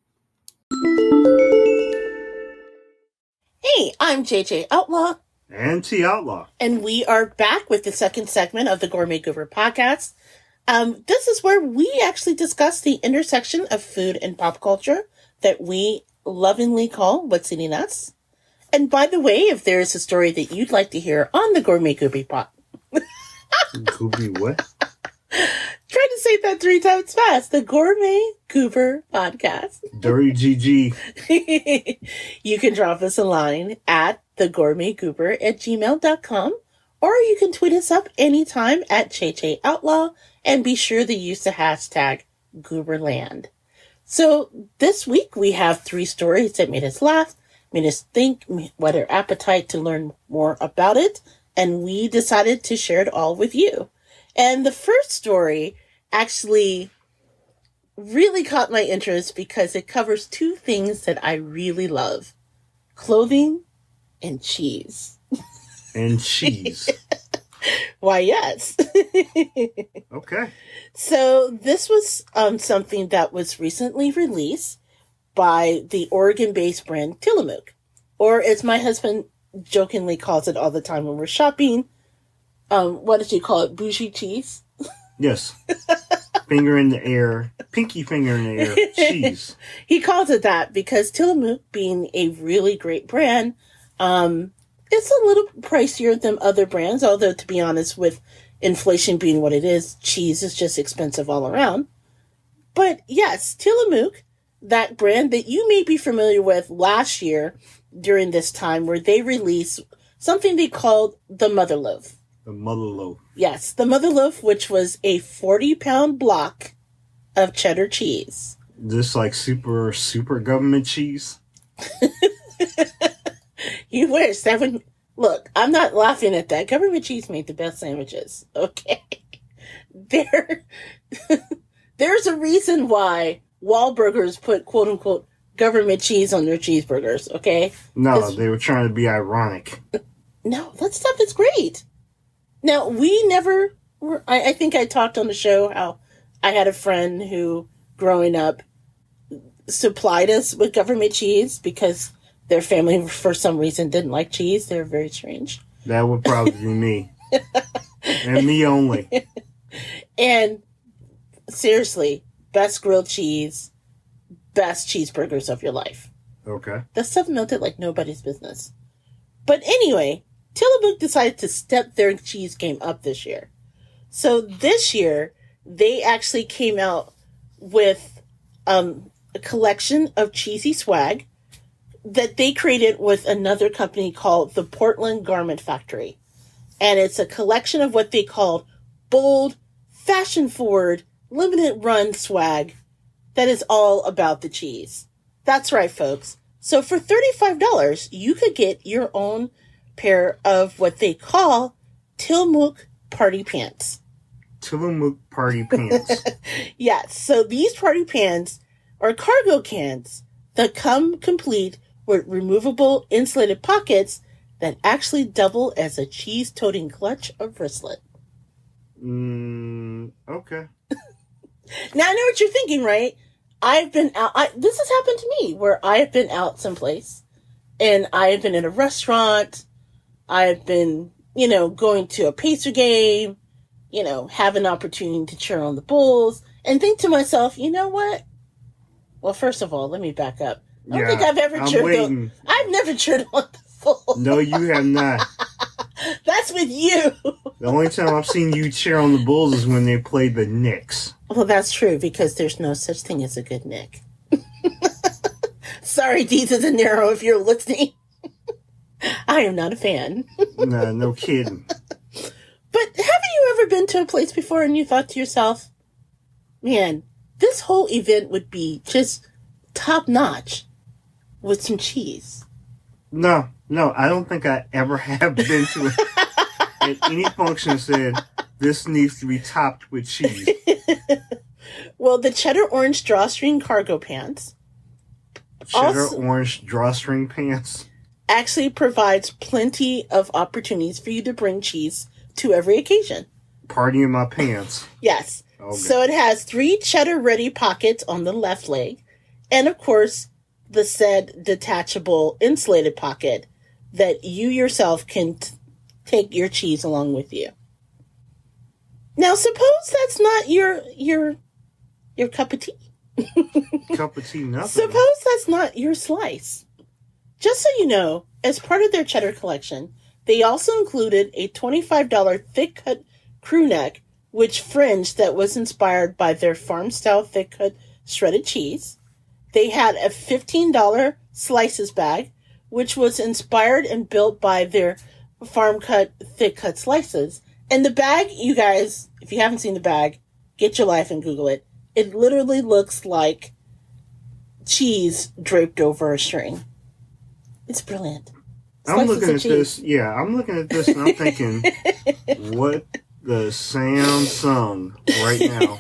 S1: Hey, I'm JJ Outlaw.
S2: And T Outlaw.
S1: And we are back with the second segment of the Gourmet Goober podcast. This is where we actually discuss the intersection of food and pop culture that we lovingly call What's Eating Us. And by the way, if there is a story that you'd like to hear on the Gourmet Goober pod...
S2: Gooby what?
S1: Try to say that 3 times fast. The Gourmet Goober podcast.
S2: Dirty GG.
S1: You can drop us a line at thegourmetgoober@gmail.com, or you can tweet us up anytime at JJ Outlaw, and be sure to use the hashtag Gooberland. So this week we have 3 stories that made us laugh, made us think, whet our appetite to learn more about it, and we decided to share it all with you. And the first story actually really caught my interest because it covers 2 things that I really love: clothing and cheese.
S2: And cheese.
S1: Why, yes.
S2: Okay.
S1: So this was something that was recently released by the Oregon-based brand Tillamook, or as my husband jokingly calls it all the time when we're shopping, what did you call it? Bougie cheese?
S2: Yes. Finger in the air. Pinky finger in the air. Cheese.
S1: He calls it that because Tillamook, being a really great brand, it's a little pricier than other brands, although to be honest, with inflation being what it is, cheese is just expensive all around. But yes, Tillamook, that brand that you may be familiar with last year during this time, where they released something they called the Mother Loaf.
S2: The Mother Loaf.
S1: Yes, the Mother Loaf, which was a 40-pound block of cheddar cheese.
S2: This like super government cheese?
S1: You wish. That would... Look, I'm not laughing at that. Government cheese made the best sandwiches. Okay. There's a reason why Wahlburgers put quote-unquote government cheese on their cheeseburgers, okay?
S2: No, they were trying to be ironic.
S1: No, that stuff is great. Now, we never were... I think I talked on the show how I had a friend who, growing up, supplied us with government cheese because their family, for some reason, didn't like cheese. They were very strange.
S2: That would probably be me. And me only.
S1: And seriously, best grilled cheese, best cheeseburgers of your life.
S2: Okay.
S1: That stuff melted like nobody's business. But anyway, Tillamook decided to step their cheese game up this year. So this year, they actually came out with a collection of cheesy swag that they created with another company called the Portland Garment Factory. And it's a collection of what they called bold, fashion-forward, limited run swag that is all about the cheese. That's right, folks. So for $35, you could get your own pair of what they call Tillamook party pants.
S2: Tillamook party pants.
S1: Yes, so these party pants are cargo cans that come complete with removable insulated pockets that actually double as a cheese-toting clutch or wristlet.
S2: Okay.
S1: Now, I know what you're thinking, right? I've been out... this has happened to me, where I have been out someplace, and I have been in a restaurant, I've been, going to a Pacer game, have an opportunity to cheer on the Bulls, and think to myself, you know what? Well, first of all, let me back up. I don't think I've ever cheered on... I've never cheered on the Bulls.
S2: No, you have not.
S1: That's with you.
S2: The only time I've seen you cheer on the Bulls is when they played the Knicks.
S1: Well, that's true, because there's no such thing as a good Knick. Sorry, Deez is a narrow if you're listening. I am not a fan.
S2: Nah, no kidding.
S1: But haven't you ever been to a place before and you thought to yourself, man, this whole event would be just top notch with some cheese?
S2: No, I don't think I ever have been to at any function said this needs to be topped with cheese.
S1: Well, the cheddar orange drawstring cargo pants
S2: Orange drawstring pants
S1: actually provides plenty of opportunities for you to bring cheese to every occasion.
S2: Party in my pants.
S1: Yes. Okay. So it has 3 cheddar-ready pockets on the left leg, and of course, the said detachable insulated pocket that you yourself can take your cheese along with you. Now, suppose that's not your cup of tea.
S2: Cup of tea, nothing.
S1: Suppose that's not your slice. Just so you know, as part of their cheddar collection, they also included a $25 thick-cut crew neck, which fringed that was inspired by their farm-style thick-cut shredded cheese. They had a $15 slices bag, which was inspired and built by their farm-cut thick-cut slices. And the bag, you guys, if you haven't seen the bag, get your life and Google it. It literally looks like cheese draped over a string. It's brilliant.
S2: I'm looking at this. Yeah, I'm looking at this and I'm thinking, what the Samsung right now?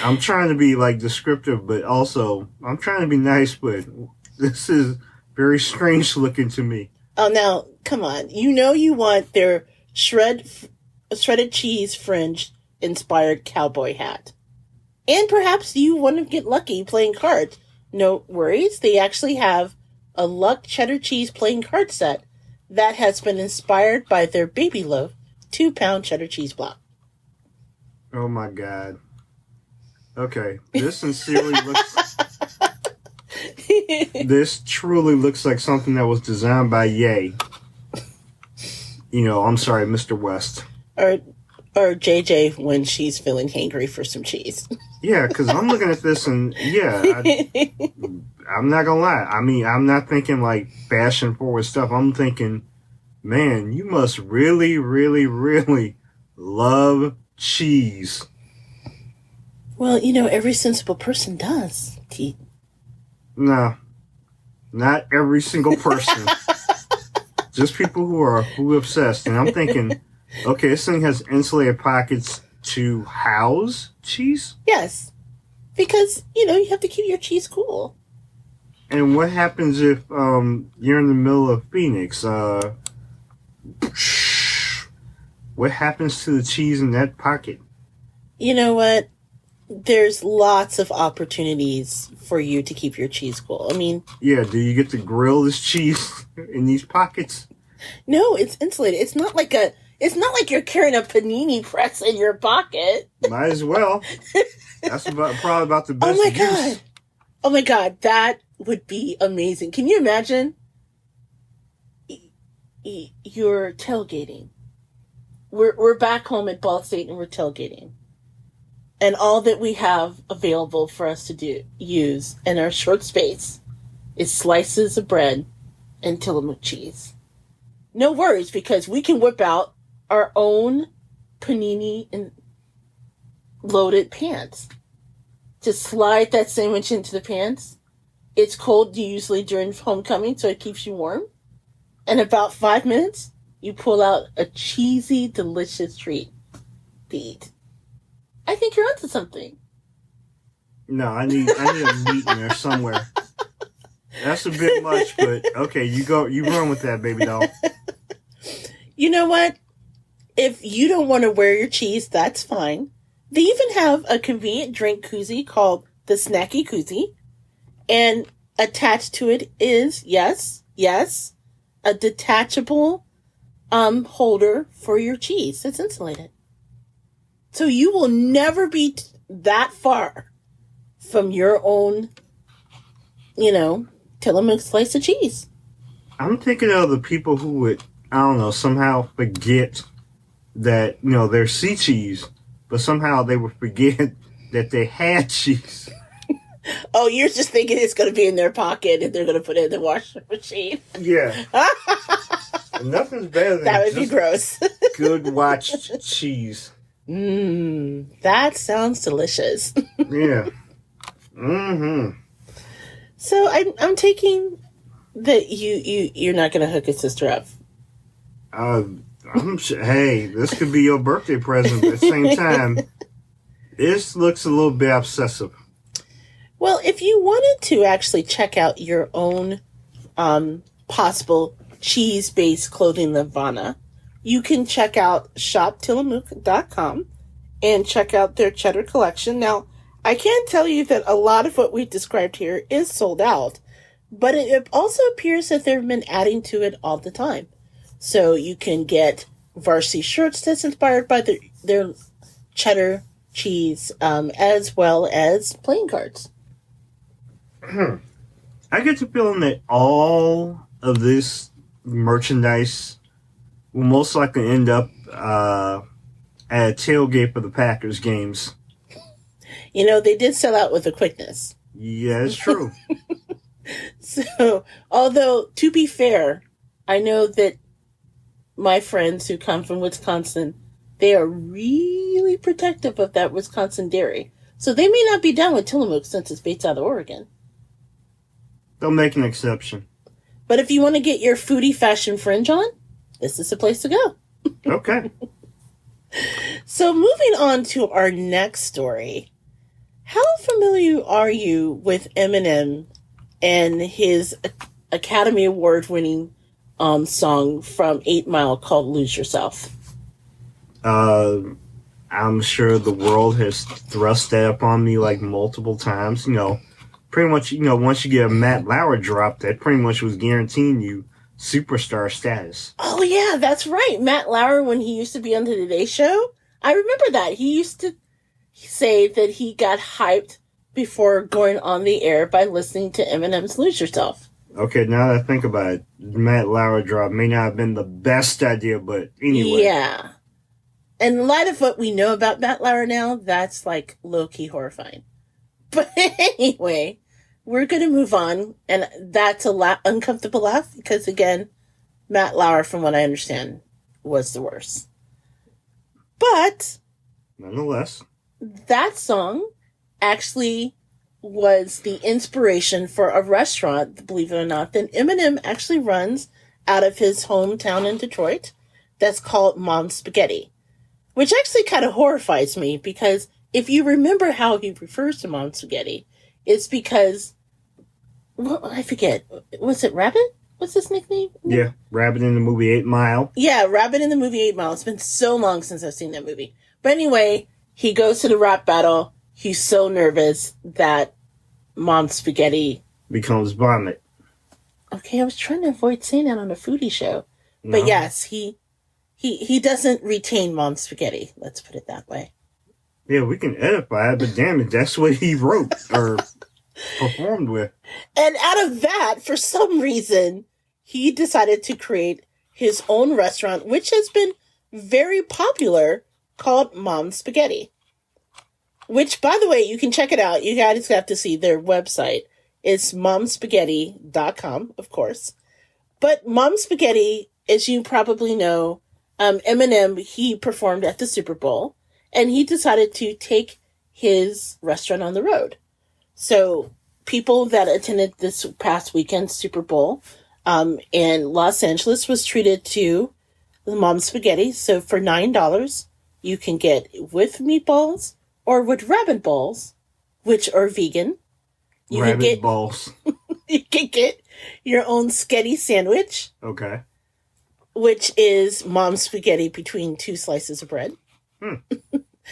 S2: I'm trying to be like descriptive, but also I'm trying to be nice, but this is very strange looking to me.
S1: Oh, now, come on. You know you want their shredded cheese fringe inspired cowboy hat. And perhaps you want to get lucky playing cards. No worries. They actually have a Luck cheddar cheese playing card set that has been inspired by their baby loaf 2-pound cheddar cheese block.
S2: Oh my God. Okay. This sincerely looks... This truly looks like something that was designed by Ye. I'm sorry, Mr. West.
S1: Or JJ when she's feeling hangry for some cheese.
S2: Yeah, because I'm looking at this and, I'm not going to lie. I mean, I'm not thinking like fashion-forward stuff. I'm thinking, man, you must really, really, really love cheese.
S1: Well, every sensible person does, Pete.
S2: No, not every single person. Just people who are obsessed. And I'm thinking, okay, this thing has insulated pockets to house cheese?
S1: Yes. Because, you have to keep your cheese cool.
S2: And what happens if you're in the middle of Phoenix? What happens to the cheese in that pocket?
S1: You know what? There's lots of opportunities for you to keep your cheese cool. I mean...
S2: Yeah, do you get to grill this cheese in these pockets?
S1: No, it's insulated. It's not like you're carrying a panini press in your pocket.
S2: Might as well. That's probably about the best use.
S1: God. Oh my God. That would be amazing. Can you imagine? You're tailgating. We're back home at Ball State and we're tailgating. And all that we have available for us to use in our short space is slices of bread and Tillamook cheese. No worries, because we can whip out our own panini and loaded pants. Just slide that sandwich into the pants. It's cold usually during homecoming, so it keeps you warm. In about 5 minutes, you pull out a cheesy, delicious treat to eat. I think you're onto something.
S2: No, I need a meat in there somewhere. That's a bit much, but okay, you run with that, baby doll.
S1: You know what? If you don't want to wear your cheese, that's fine. They even have a convenient drink koozie called the Snacky Koozie. And attached to it is, yes, a detachable holder for your cheese. It's insulated. So you will never be that far from your own, Tillamook slice of cheese.
S2: I'm thinking of the people who would, I don't know, somehow forget that, they're sea cheese, but somehow they would forget that they had cheese.
S1: Oh, you're just thinking it's going to be in their pocket and they're going to put it in the washing machine.
S2: Yeah. Nothing's better than
S1: That would be gross.
S2: good watched cheese.
S1: That sounds delicious.
S2: Yeah. Mm-hmm.
S1: So I'm taking that you're not going to hook his sister up.
S2: Hey, this could be your birthday present, but at the same time, this looks a little bit obsessive.
S1: Well, if you wanted to actually check out your own possible cheese-based clothing Nirvana, you can check out shoptillamook.com and check out their cheddar collection. Now, I can tell you that a lot of what we've described here is sold out, but it also appears that they've been adding to it all the time. So you can get varsity shirts that's inspired by their cheddar cheese, as well as playing cards.
S2: I get the feeling that all of this merchandise will most likely end up at a tailgate for the Packers games.
S1: You know, they did sell out with a quickness.
S2: Yeah, it's true.
S1: So, although, to be fair, I know that my friends who come from Wisconsin, they are really protective of that Wisconsin dairy. So they may not be down with Tillamook since it's based out of Oregon.
S2: They'll make an exception.
S1: But if you want to get your foodie fashion fringe on, this is the place to go.
S2: Okay.
S1: So moving on to our next story. How familiar are you with Eminem and his Academy Award winning song from 8 Mile called Lose Yourself?
S2: I'm sure the world has thrust that upon me like multiple times. You know, pretty much, once you get a Matt Lauer drop, that pretty much was guaranteeing you superstar status.
S1: Oh, yeah, that's right. Matt Lauer, when he used to be on the Today Show, I remember that. He used to say that he got hyped before going on the air by listening to Eminem's Lose Yourself.
S2: Okay, now that I think about it, the Matt Lauer drop may not have been the best idea, but anyway.
S1: Yeah. And in light of what we know about Matt Lauer now, that's like low-key horrifying. But anyway, we're going to move on. And that's a uncomfortable laugh because, again, Matt Lauer, from what I understand, was the worst. But
S2: nonetheless,
S1: that song actually was the inspiration for a restaurant, believe it or not, that Eminem actually runs out of his hometown in Detroit that's called Mom's Spaghetti, which actually kind of horrifies me because if you remember how he refers to Mom's Spaghetti, it's because, well, I forget, was it Rabbit? What's his nickname?
S2: Yeah, Rabbit in the movie 8 Mile.
S1: Yeah, Rabbit in the movie 8 Mile. It's been so long since I've seen that movie. But anyway, he goes to the rap battle. He's so nervous that Mom's Spaghetti
S2: becomes vomit.
S1: Okay, I was trying to avoid saying that on a foodie show. But no. Yes, he doesn't retain Mom's Spaghetti. Let's put it that way.
S2: Yeah, we can edify it, but damn it, that's what he wrote or performed with.
S1: And out of that, for some reason, he decided to create his own restaurant, which has been very popular, called Mom's Spaghetti. Which, by the way, you can check it out. You guys have to see their website. It's momspaghetti.com, of course. But Mom's Spaghetti, as you probably know, Eminem, he performed at the Super Bowl, and he decided to take his restaurant on the road. So people that attended this past weekend's Super Bowl in Los Angeles was treated to the Mom's Spaghetti. So for $9, you can get with meatballs or with rabbit balls, which are vegan. You
S2: rabbit
S1: can get
S2: balls.
S1: You can get your own sketty sandwich.
S2: Okay.
S1: Which is Mom's Spaghetti between two slices of bread.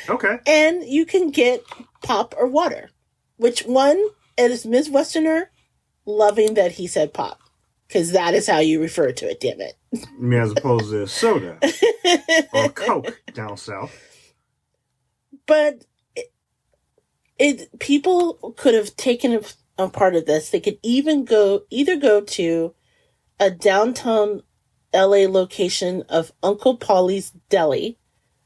S2: Okay.
S1: And you can get pop or water. Which one is Ms. Westerner loving that he said pop? Because that is how you refer to it, damn it.
S2: I mean, as opposed to soda or Coke down south.
S1: But people could have taken a part of this. They could even either go to a downtown LA location of Uncle Paulie's Deli,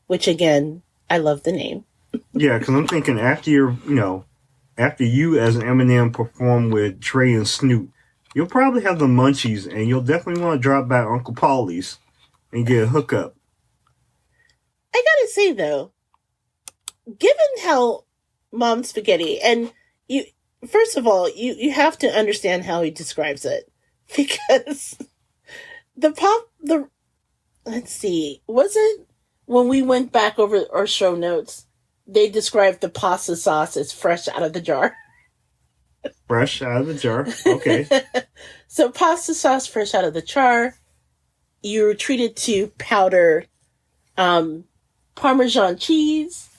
S1: which again, I love the name.
S2: Yeah, because I'm thinking after you're, after you as an M&M perform with Trey and Snoop, you'll probably have the munchies, and you'll definitely want to drop by Uncle Paulie's and get a hookup.
S1: I gotta say though, given how Mom Spaghetti, and you, first of all, you have to understand how he describes it, because let's see, was it when we went back over our show notes, they described the pasta sauce as fresh out of the jar.
S2: Fresh out of the jar. Okay.
S1: So pasta sauce fresh out of the jar. You're treated to powder Parmesan cheese.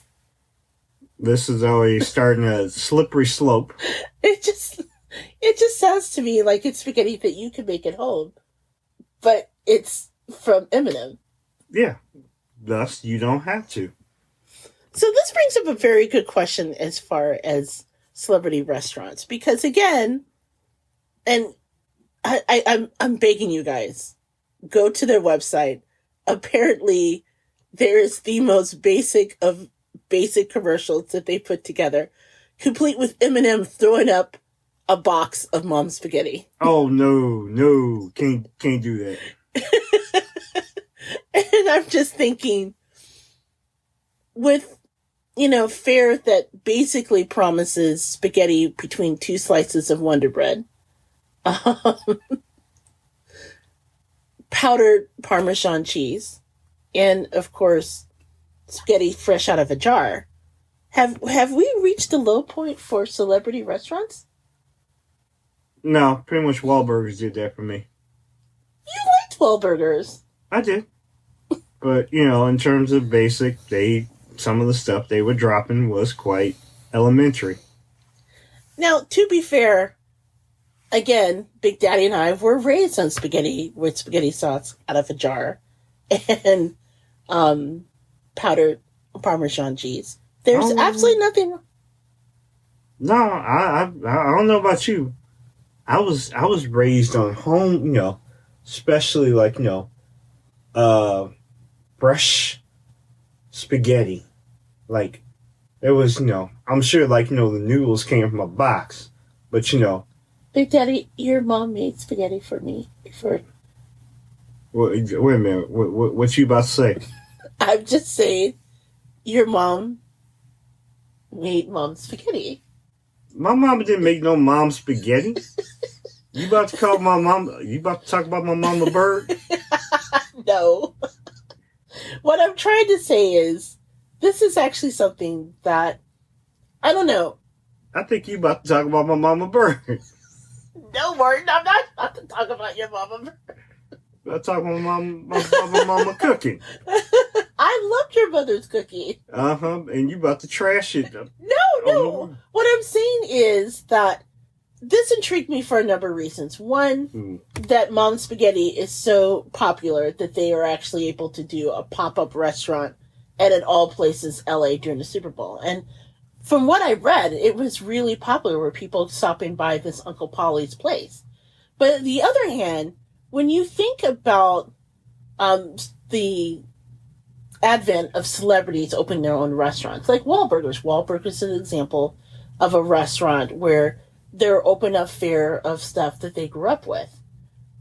S2: This is already starting a slippery slope.
S1: It just sounds to me like it's spaghetti that you can make at home, but it's from M&M.
S2: Yeah. Thus, you don't have to.
S1: So this brings up a very good question as far as celebrity restaurants, because again, and I'm begging you guys, go to their website. Apparently, there is the most basic of basic commercials that they put together, complete with M&M throwing up a box of Mom Spaghetti.
S2: Oh no, can't do that.
S1: And I'm just thinking, with fare that basically promises spaghetti between two slices of Wonder Bread, powdered Parmesan cheese, and of course, spaghetti fresh out of a jar. Have we reached the low point for celebrity restaurants?
S2: No, pretty much Wahlburgers did that for me.
S1: You liked Wahlburgers.
S2: I did. But, in terms of basic, some of the stuff they were dropping was quite elementary.
S1: Now, to be fair, again, Big Daddy and I were raised on spaghetti with spaghetti sauce out of a jar and powdered Parmesan cheese. There's absolutely nothing.
S2: No, I don't know about you. I was raised on home, especially like fresh spaghetti. Like, it was, I'm sure, like, the noodles came from a box. But,
S1: Big Daddy, your mom made spaghetti for me before.
S2: Wait a minute. What you about to say?
S1: I'm just saying, your mom made Mom spaghetti.
S2: My mama didn't make no mom spaghetti. You about to call my mom? You about to talk about my mama bird?
S1: No. What I'm trying to say is, this is actually something that, I don't know.
S2: I think you about to talk about my mama bird.
S1: No, Martin, I'm not about to talk about your mama bird.
S2: I'm talking about my mama cooking.
S1: I loved your mother's cooking.
S2: And you about to trash it.
S1: No. What I'm saying is that this intrigued me for a number of reasons. One, that Mom Spaghetti is so popular that they are actually able to do a pop-up restaurant at an all places LA during the Super Bowl. And from what I read, it was really popular with people stopping by this Uncle Polly's place. But on the other hand, when you think about the advent of celebrities opening their own restaurants, like Wahlburgers is an example of a restaurant where they're open up fare of stuff that they grew up with.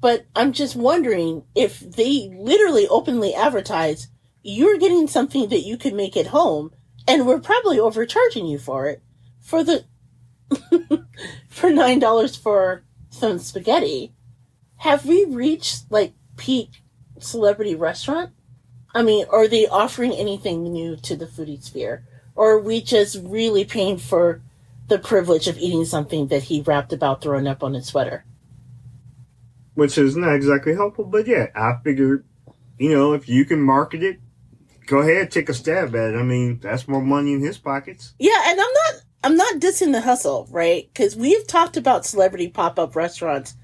S1: But I'm just wondering if they literally openly advertise, you're getting something that you can make at home, and we're probably overcharging you for it, for $9 for some spaghetti. Have we reached like peak celebrity restaurant? I mean, are they offering anything new to the foodie sphere? Or are we just really paying for the privilege of eating something that he rapped about throwing up on his sweater?
S2: Which is not exactly helpful, but yeah, I figured, if you can market it, go ahead, take a stab at it. I mean, that's more money in his pockets.
S1: Yeah, and I'm not dissing the hustle, right? Because we've talked about celebrity pop-up restaurants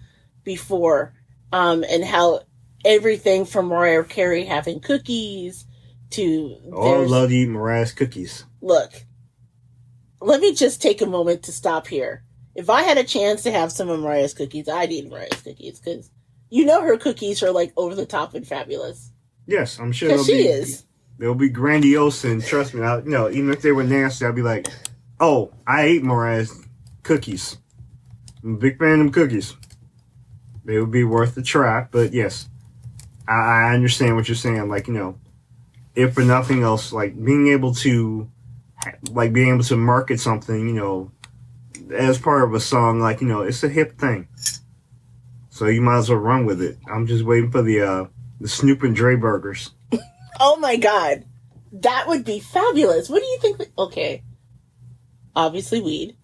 S1: before, and how everything from Mariah Carey having cookies to...
S2: Oh, I love to eat Mariah's cookies.
S1: Look, let me just take a moment to stop here. If I had a chance to have some of Mariah's cookies, I'd eat Mariah's cookies, because her cookies are like over the top and fabulous.
S2: Yes, I'm sure
S1: Because she is.
S2: They'll be grandiose, and trust me, even if they were nasty, I'd be like, Oh, I ate Mariah's cookies. I'm a big fan of them cookies. They would be worth a try, but yes, I understand what you're saying. Like, if for nothing else, like being able to market something, as part of a song, like, it's a hip thing. So you might as well run with it. I'm just waiting for the Snoop and Dre burgers.
S1: Oh my God. That would be fabulous. What do you think? Okay. Obviously weed.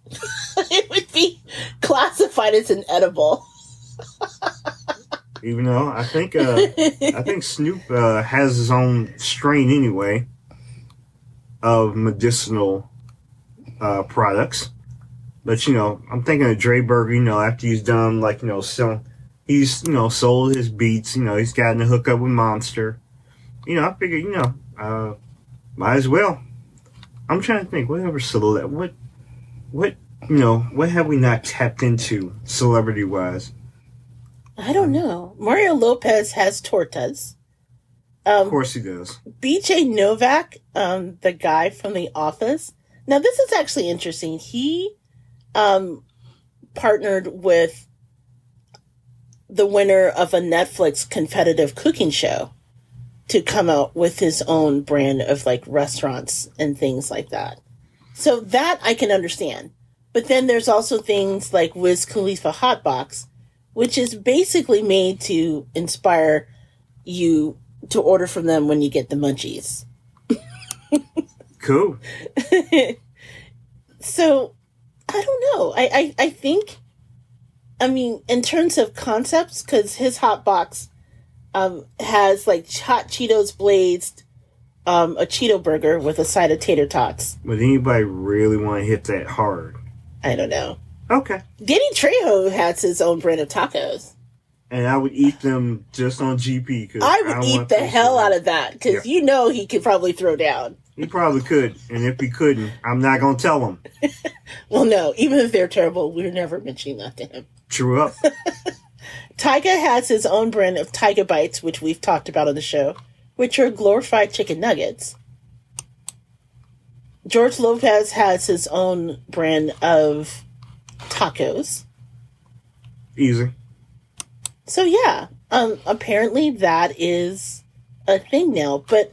S1: It would be classified as an edible.
S2: Even though I think Snoop has his own strain anyway of medicinal products. But I'm thinking of Dre Burger. After he's done selling, he's sold his beats. He's gotten a hookup with Monster. I figured might as well. I'm trying to think what have we not tapped into celebrity wise?
S1: I don't know. Mario Lopez has tortas.
S2: Of course he does.
S1: BJ Novak, the guy from The Office. Now this is actually interesting. He partnered with the winner of a Netflix competitive cooking show to come out with his own brand of like restaurants and things like that. So that I can understand. But then there's also things like Wiz Khalifa Hotbox, which is basically made to inspire you to order from them when you get the munchies.
S2: Cool.
S1: So, I don't know. I think, in terms of concepts, because his hot box has like hot Cheetos blazed, a Cheeto burger with a side of tater tots.
S2: Would anybody really want to hit that hard?
S1: I don't know.
S2: Okay.
S1: Danny Trejo has his own brand of tacos.
S2: And I would eat them just on GP.
S1: I would eat the hell out of that, because he could probably throw down.
S2: He probably could, and if he couldn't, I'm not going to tell him.
S1: Well, no, even if they're terrible, we're never mentioning that to him.
S2: True up.
S1: Tyga has his own brand of Tyga Bites, which we've talked about on the show, which are glorified chicken nuggets. George Lopez has his own brand of tacos.
S2: Easy.
S1: So yeah, apparently that is a thing now, but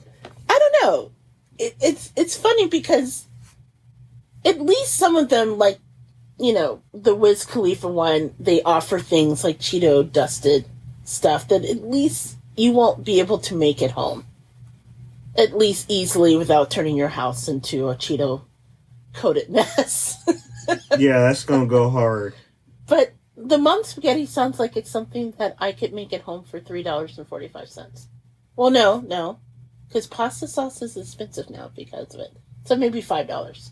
S1: I don't know. It's funny because at least some of them, like, the Wiz Khalifa one, they offer things like Cheeto dusted stuff that at least you won't be able to make at home. At least easily without turning your house into a Cheeto coated mess.
S2: Yeah, that's going to go hard.
S1: But the mom spaghetti sounds like it's something that I could make at home for $3.45. Well, no. Because pasta sauce is expensive now because of it. So maybe $5.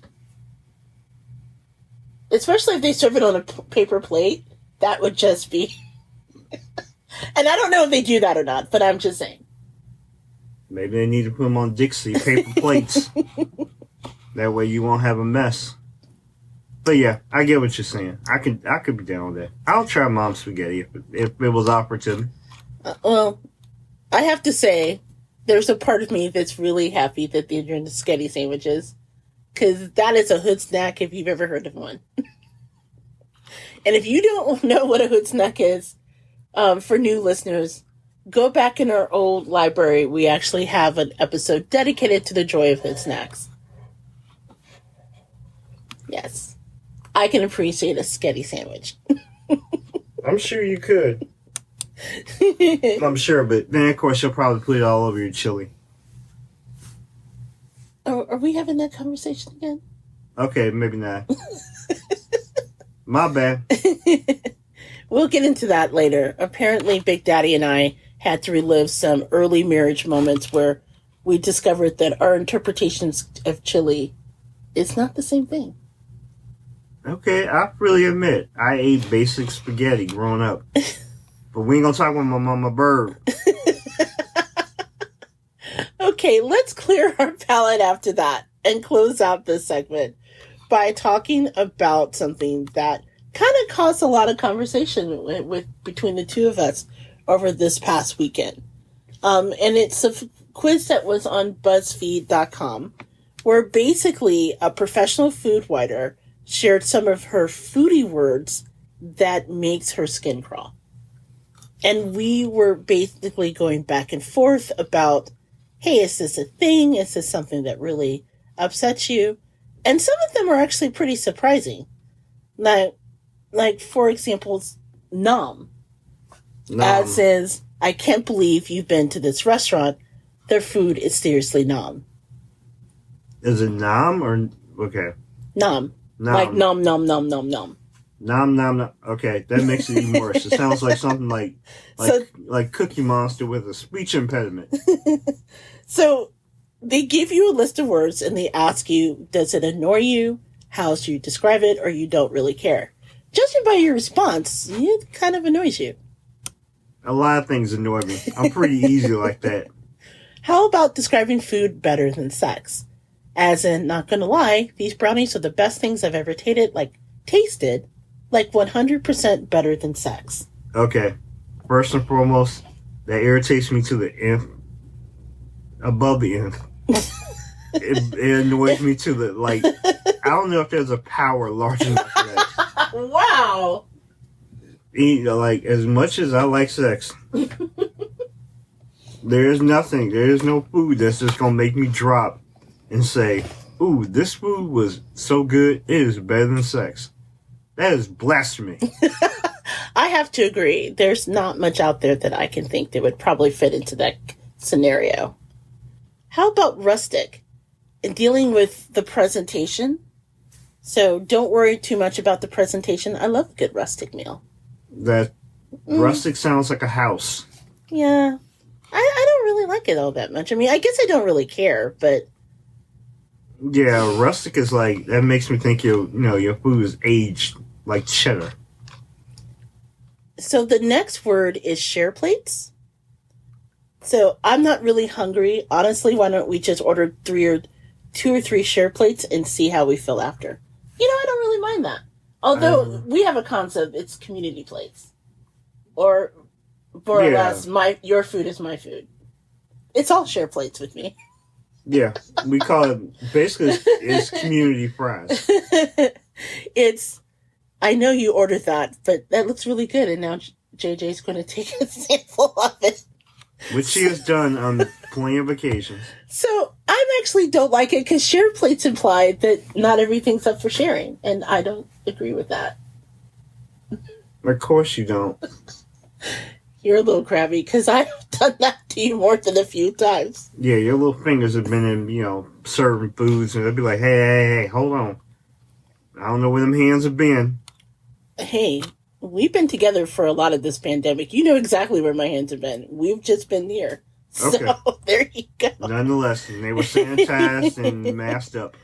S1: Especially if they serve it on a paper plate. That would just be... And I don't know if they do that or not, but I'm just saying.
S2: Maybe they need to put them on Dixie paper plates. That way you won't have a mess. But yeah, I get what you're saying. I could be down with that. I'll try mom's spaghetti if it was offered to me.
S1: Well, I have to say, there's a part of me that's really happy that they're doing the spaghetti sandwiches. Because that is a hood snack if you've ever heard of one. And if you don't know what a hood snack is, for new listeners, go back in our old library. We actually have an episode dedicated to the joy of hood snacks. Yes. I can appreciate a spaghetti sandwich.
S2: I'm sure you could. I'm sure, but then of course you'll probably put it all over your chili.
S1: Are we having that conversation again?
S2: Okay, maybe not. My bad.
S1: We'll get into that later. Apparently, Big Daddy and I had to relive some early marriage moments where we discovered that our interpretations of chili is not the same thing.
S2: Okay, I freely admit, I ate basic spaghetti growing up. But we ain't gonna talk about my mama bird.
S1: Okay, let's clear our palate after that and close out this segment by talking about something that kind of caused a lot of conversation with between the two of us over this past weekend. And it's a quiz that was on BuzzFeed.com where basically a professional food writer shared some of her foodie words that makes her skin crawl. And we were basically going back and forth about, hey, is this a thing? Is this something that really upsets you? And some of them are actually pretty surprising. Like for example, nom. As is, I can't believe you've been to this restaurant. Their food is seriously nom.
S2: Is it nom or okay?
S1: Nom. Like nom nom nom nom nom.
S2: Nom nom nom. Okay, that makes it even worse. It sounds like something like Cookie Monster with a speech impediment.
S1: So they give you a list of words and they ask you, does it annoy you? How do you describe it? Or you don't really care? Judging by your response, it kind of annoys you.
S2: A lot of things annoy me. I'm pretty easy like that.
S1: How about describing food better than sex? As in, not gonna lie, these brownies are the best things I've ever tasted, like 100% better than sex. Okay.
S2: First and foremost, that irritates me to the nth. Above the nth. It annoys me to the, like, I don't know if there's a power large enough for that.
S1: Wow.
S2: Like, as much as I like sex, there is no food that's just going to make me drop and say, ooh, this food was so good, it is better than sex. That is blasphemy.
S1: I have to agree. There's not much out there that I can think that would probably fit into that scenario. How about rustic? In dealing with the presentation. So don't worry too much about the presentation. I love a good rustic meal.
S2: That rustic sounds like a house.
S1: Yeah. I don't really like it all that much. I mean, I guess I don't really care, but...
S2: Yeah, rustic is like, that makes me think your food is aged like cheddar.
S1: So the next word is share plates. So I'm not really hungry. Honestly, why don't we just order 2 or 3 share plates and see how we feel after? I don't really mind that. Although we have a concept, it's community plates. Or more or less, your food is my food. It's all share plates with me.
S2: Yeah, we call it, basically, it's community fries.
S1: I know you ordered that, but that looks really good, and now JJ's going to take a sample of it.
S2: Which she has done on plenty of occasions. So,
S1: I actually don't like it, because share plates imply that not everything's up for sharing, and I don't agree with that.
S2: Of course you don't.
S1: You're a little crabby, because I've done that to you more than a few times.
S2: Yeah, your little fingers have been in, serving foods, and they'll be like, hey, hold on. I don't know where them hands have been.
S1: Hey, we've been together for a lot of this pandemic. You know exactly where my hands have been. We've just been here. Okay. So, there you go.
S2: Nonetheless, they were sanitized and masked up.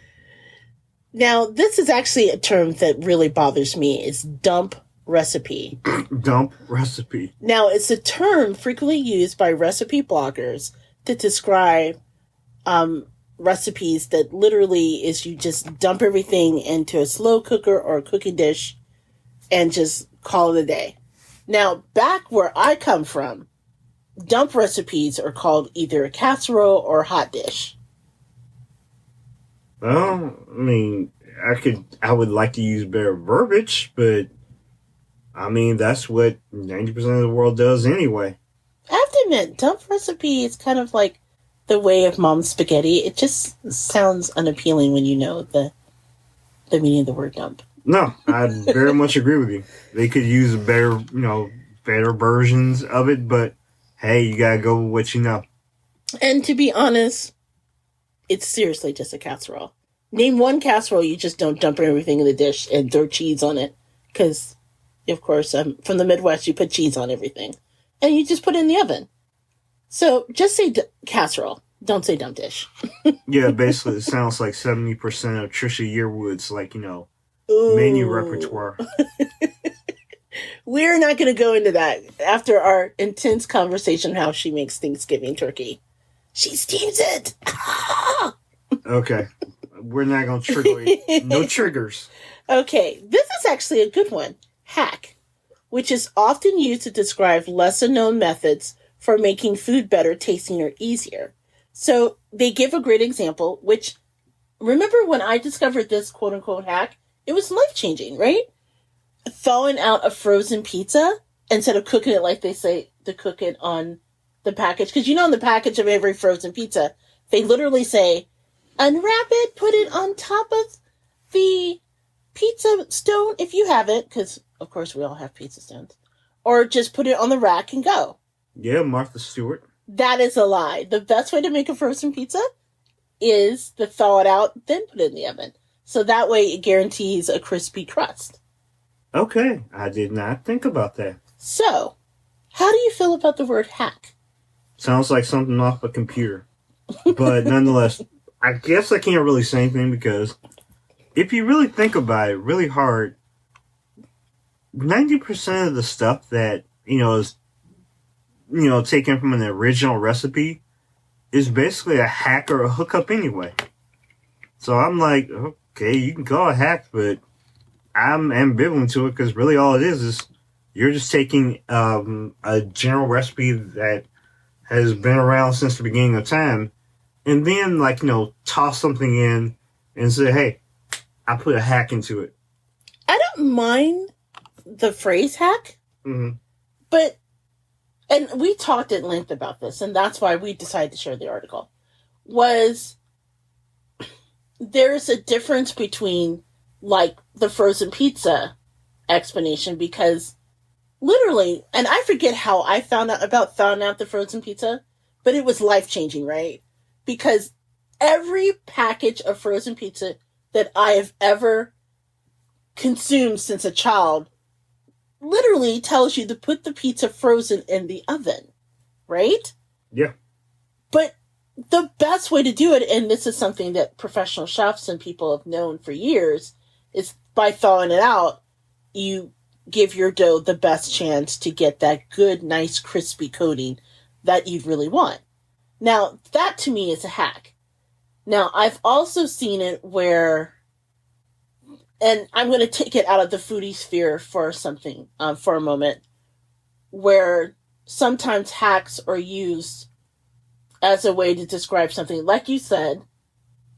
S1: Now, this is actually a term that really bothers me. It's dump recipe.
S2: Dump recipe.
S1: Now, it's a term frequently used by recipe bloggers to describe recipes that literally is you just dump everything into a slow cooker or a cooking dish and just call it a day. Now, back where I come from, dump recipes are called either a casserole or a hot dish.
S2: Well, I mean, I would like to use better verbiage, but I mean, that's what 90% of the world does anyway.
S1: I have to admit, dump recipe is kind of like the way of mom's spaghetti. It just sounds unappealing when you know the meaning of the word dump.
S2: No, I very much agree with you. They could use better versions of it, but hey, you gotta go with what you know.
S1: And to be honest, it's seriously just a casserole. Name one casserole you just don't dump everything in the dish and throw cheese on it. Because, of course, I'm from the Midwest, you put cheese on everything. And you just put it in the oven. So just say casserole. Don't say dump dish.
S2: Yeah, basically it sounds like 70% of Trisha Yearwood's, menu repertoire.
S1: We're not going to go into that after our intense conversation how she makes Thanksgiving turkey. She steams it.
S2: Okay. We're not going to trigger it. No triggers.
S1: Okay. This is actually a good one. Hack, which is often used to describe lesser-known methods for making food better, tasting, or easier. So they give a great example, which remember when I discovered this quote-unquote hack? It was life-changing, right? Thawing out a frozen pizza instead of cooking it like they say to cook it on the package. Because you know on the package of every frozen pizza, they literally say, unwrap it, put it on top of the pizza stone if you have it, because of course we all have pizza stones, or just put it on the rack and go.
S2: Yeah, Martha Stewart.
S1: That is a lie. The best way to make a frozen pizza is to thaw it out, then put it in the oven. So that way it guarantees a crispy crust.
S2: Okay, I did not think about that.
S1: So, how do you feel about the word hack?
S2: Sounds like something off a computer. But nonetheless, I guess I can't really say anything because if you really think about it really hard, 90% of the stuff that, is, taken from an original recipe is basically a hack or a hookup anyway. So I'm like, okay, you can call it a hack, but I'm ambivalent to it because really all it is you're just taking a general recipe that has been around since the beginning of time and then, toss something in and say, hey, I put a hack into it.
S1: I don't mind the phrase hack, but, and we talked at length about this, and that's why we decided to share the article, was there's a difference between, the frozen pizza explanation, because literally, and I forget how I found out about thawing out the frozen pizza, but it was life-changing, right? Because every package of frozen pizza that I have ever consumed since a child literally tells you to put the pizza frozen in the oven, right?
S2: Yeah.
S1: But the best way to do it, and this is something that professional chefs and people have known for years, is by thawing it out, you give your dough the best chance to get that good, nice, crispy coating that you'd really want. Now, that to me is a hack. Now, I've also seen it where, and I'm going to take it out of the foodie sphere for something, for a moment, where sometimes hacks are used as a way to describe something, like you said,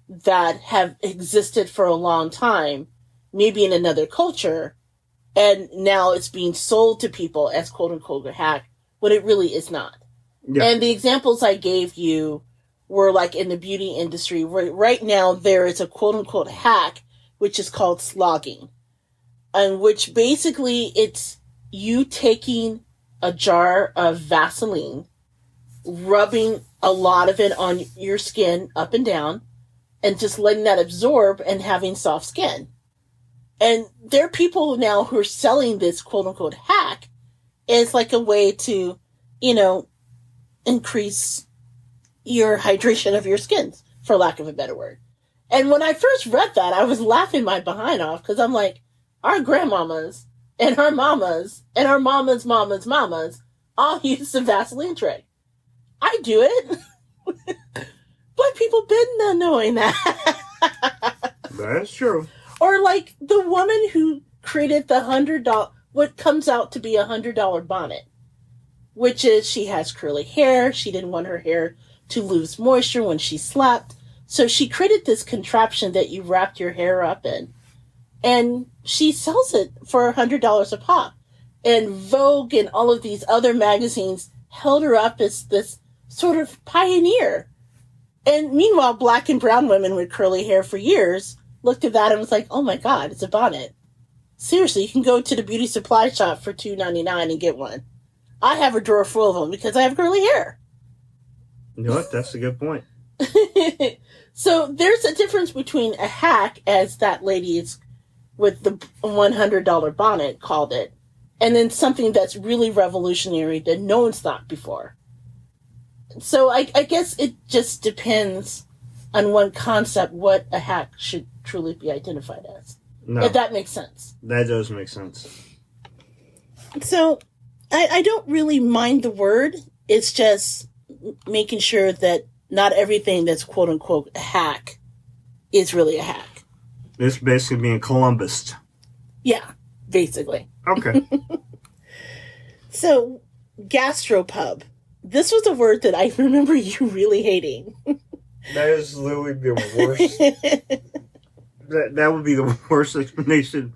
S1: that have existed for a long time, maybe in another culture, and now it's being sold to people as quote-unquote a hack, when it really is not. Yeah. And the examples I gave you were in the beauty industry, where right now there is a quote-unquote hack, which is called slogging, and which basically it's you taking a jar of Vaseline, rubbing a lot of it on your skin up and down, and just letting that absorb and having soft skin. And there are people now who are selling this quote-unquote hack as a way to, increase your hydration of your skin, for lack of a better word. And when I first read that, I was laughing my behind off, because I'm like, our grandmamas and our mamas and our mamas' mamas' mamas all use the Vaseline trick. I do it. Black people been not knowing that.
S2: That's true.
S1: Or the woman who created the $100, what comes out to be $100 bonnet, which is she has curly hair. She didn't want her hair to lose moisture when she slept. So she created this contraption that you wrapped your hair up in. And she sells it for $100 a pop. And Vogue and all of these other magazines held her up as this sort of pioneer. And meanwhile, black and brown women with curly hair for years looked at that and was like, oh my God, it's a bonnet. Seriously, you can go to the beauty supply shop for $2.99 and get one. I have a drawer full of them because I have curly hair.
S2: You know what? That's a good point.
S1: So there's a difference between a hack, as that lady is with the $100 bonnet called it, and then something that's really revolutionary that no one's thought before. So I guess it just depends on one concept what a hack should truly be identified as. No, if that makes sense.
S2: That does make sense.
S1: So I don't really mind the word. It's just making sure that not everything that's quote-unquote a hack is really a hack.
S2: It's basically being Columbus.
S1: Yeah, basically.
S2: Okay.
S1: So, gastropub. This was a word that I remember you really hating.
S2: That is literally the worst. that would be the worst explanation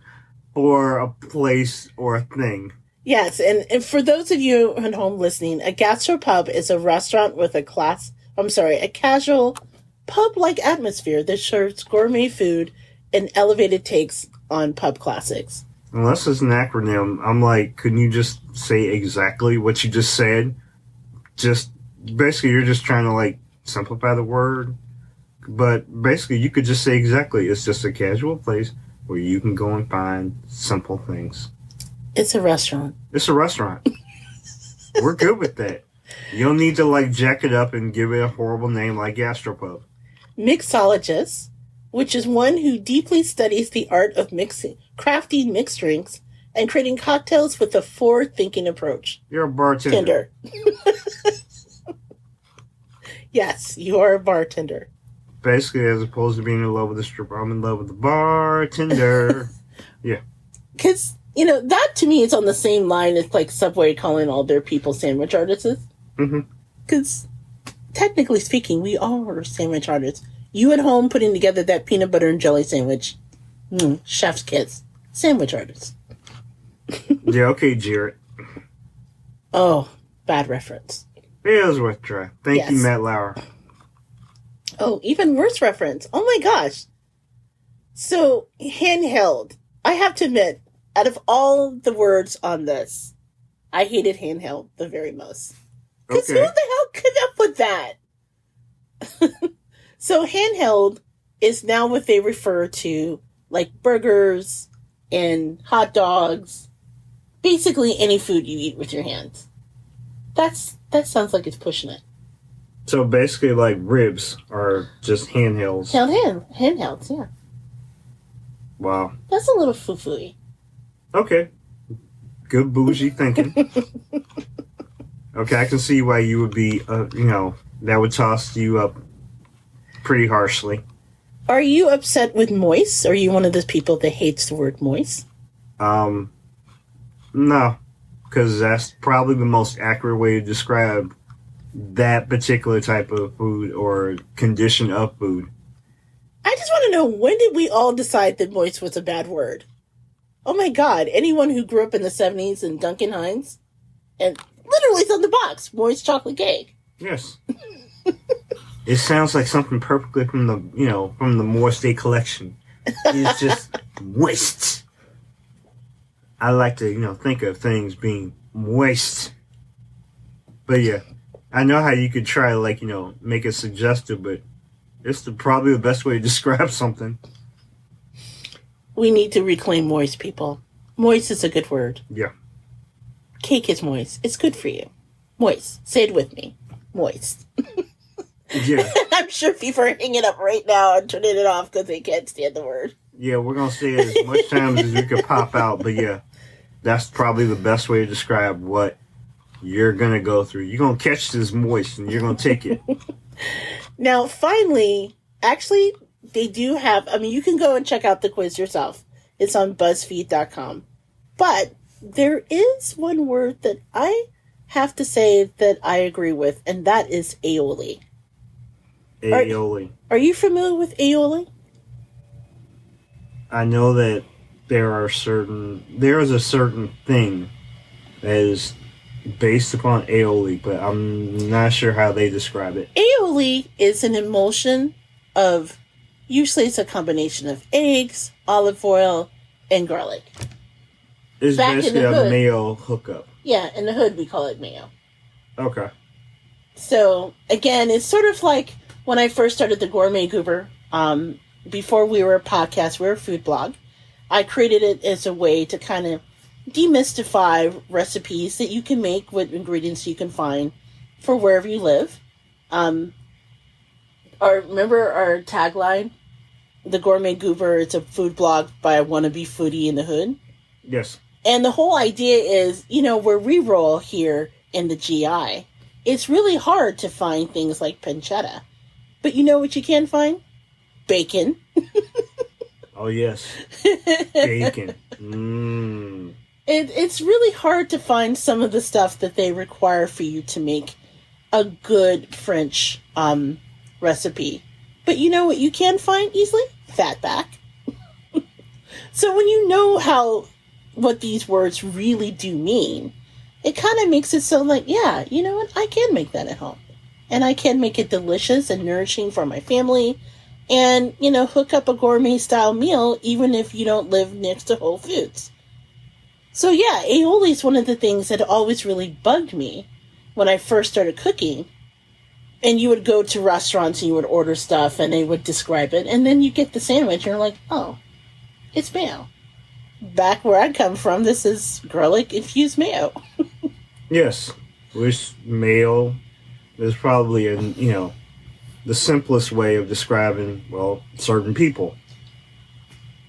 S2: for a place or a thing.
S1: Yes, and for those of you at home listening, a gastropub is a restaurant with a casual pub-like atmosphere that serves gourmet food and elevated takes on pub classics.
S2: Unless it's an acronym, I'm like, couldn't you just say exactly what you just said? Just, basically, you're just trying to, like, simplify the word. But basically, you could just say exactly, it's just a casual place where you can go and find simple things.
S1: It's a restaurant.
S2: It's a restaurant. We're good with that. You don't need to, like, jack it up and give it a horrible name like gastropub.
S1: Mixologist, which is one who deeply studies the art of crafting mixed drinks and creating cocktails with a forward-thinking approach.
S2: You're a bartender.
S1: Yes, you are a bartender.
S2: Basically, as opposed to being in love with the stripper, I'm in love with the bartender. Yeah.
S1: Because, that to me is on the same line as, like, Subway calling all their people sandwich artists.
S2: Mm-hmm.
S1: Because, technically speaking, we all are sandwich artists. You at home putting together that peanut butter and jelly sandwich. Chef's kiss. Sandwich artists.
S2: Yeah, okay, Jarrett.
S1: Oh, bad reference.
S2: It was worth a try. Thank you, Matt Lauer.
S1: Oh, even worse reference. Oh my gosh. So, handheld. I have to admit, out of all the words on this, I hated handheld the very most. Because who the hell came up with that? So, handheld is now what they refer to, like burgers and hot dogs. Basically, any food you eat with your hands. That sounds like it's pushing it.
S2: So basically, like, ribs are just handhelds.
S1: Handhelds, yeah.
S2: Wow.
S1: That's a little foo-foo-y.
S2: Okay. Good bougie thinking. Okay, I can see why you would be, that would toss you up pretty harshly.
S1: Are you upset with moist? Are you one of those people that hates the word moist?
S2: No. Because that's probably the most accurate way to describe that particular type of food or condition of food.
S1: I just want to know, when did we all decide that moist was a bad word? Oh my God, anyone who grew up in the 70s in Duncan Hines, and literally it's on the box, moist chocolate cake.
S2: Yes. It sounds like something perfectly from the Morris Day collection. It's just moist. I like to, think of things being moist. But yeah, I know how you could try to, make it suggestive, but it's probably the best way to describe something.
S1: We need to reclaim moist, people. Moist is a good word.
S2: Yeah.
S1: Cake is moist. It's good for you. Moist. Say it with me. Moist.
S2: Yeah.
S1: I'm sure people are hanging up right now and turning it off because they can't stand the word.
S2: Yeah, we're going to say it as much times as we could pop out, but yeah, that's probably the best way to describe what you're going to go through. You're going to catch this moist and you're going to take it.
S1: Now, finally, actually, they do have, you can go and check out the quiz yourself. It's on BuzzFeed.com. But there is one word that I have to say that I agree with, and that is aioli.
S2: Aioli.
S1: Are you familiar with aioli?
S2: I know that there is a certain thing that is based upon aioli, but I'm not sure how they describe it.
S1: Aioli is an emulsion of, usually it's a combination of eggs, olive oil, and garlic.
S2: It's basically a mayo hookup.
S1: Yeah, in the hood we call it mayo.
S2: Okay.
S1: So, again, it's sort of like when I first started the Gourmet Goober, before we were a podcast, we were a food blog. I created it as a way to kind of demystify recipes that you can make with ingredients you can find for wherever you live. Remember our tagline? The Gourmet Goober, it's a food blog by a wannabe foodie in the hood.
S2: Yes.
S1: And the whole idea is, where we roll here in the GI, it's really hard to find things like pancetta. But you know what you can find? Bacon.
S2: Oh, yes. Bacon. Mmm.
S1: It's really hard to find some of the stuff that they require for you to make a good French recipe. But you know what you can find easily? Fatback. So when you know what these words really do mean, it kind of makes it so like, yeah, you know what? I can make that at home. And I can make it delicious and nourishing for my family. And, hook up a gourmet-style meal even if you don't live next to Whole Foods. So yeah, aioli is one of the things that always really bugged me when I first started cooking. And you would go to restaurants and you would order stuff and they would describe it. And then you get the sandwich and you're like, oh, it's mayo. Back where I come from, this is garlic-infused mayo.
S3: Yes, which mayo is probably, the simplest way of describing, certain people.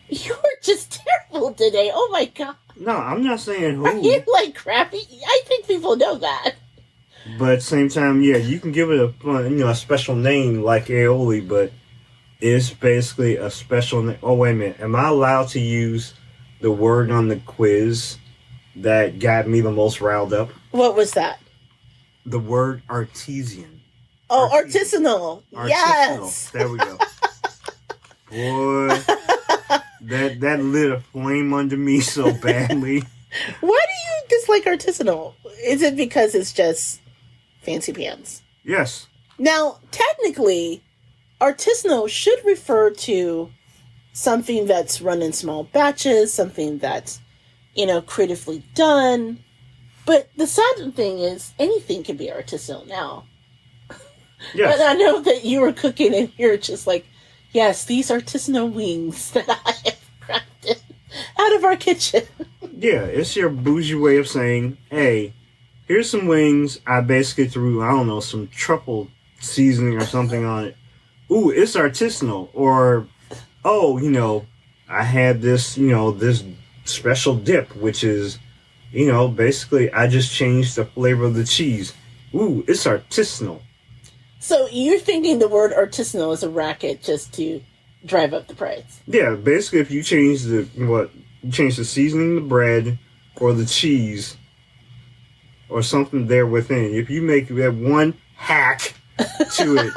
S1: You are just terrible today. Oh my God.
S3: No, I'm not saying who.
S1: Are you like crappy? I think people know that.
S3: But at the same time, yeah, you can give it a special name like aioli, but it's basically a special name. Oh, wait a minute. Am I allowed to use the word on the quiz that got me the most riled up?
S1: What was that?
S3: The word artesian.
S1: Oh, artisanal. Yes.
S3: There we go. Boy, that lit a flame under me so badly.
S1: Why do you dislike artisanal? Is it because it's just fancy pants?
S3: Yes.
S1: Now, technically, artisanal should refer to something that's run in small batches, something that's, creatively done. But the sad thing is, anything can be artisanal now.
S3: Yes.
S1: But I know that you were cooking and you're just like, yes, these artisanal wings that I have crafted out of our kitchen.
S3: Yeah, it's your bougie way of saying, hey, here's some wings. I basically threw, some truffle seasoning or something on it. Ooh, it's artisanal. Or, I had this, this special dip, which is, basically I just changed the flavor of the cheese. Ooh, it's artisanal.
S1: So you're thinking the word artisanal is a racket just to drive up the price?
S3: Yeah, basically if you change the seasoning, the bread, or the cheese, or something there within. If you make that one hack to it,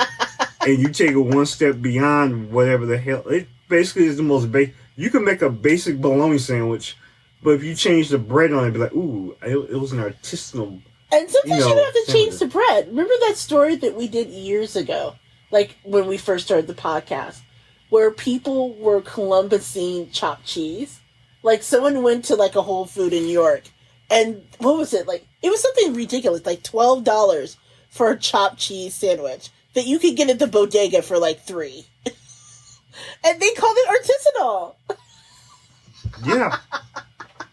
S3: and you take it one step beyond whatever the hell, it basically is the most basic. You can make a basic bologna sandwich, but if you change the bread on it, be like, ooh, it was an artisanal.
S1: And sometimes you don't have to change the bread. Remember that story that we did years ago, like when we first started the podcast, where people were Columbusing chopped cheese? Like someone went to like a Whole Food in New York, and what was it? Like, it was something ridiculous, like $12 for a chopped cheese sandwich that you could get at the bodega for like $3. And they called it artisanal.
S3: Yeah.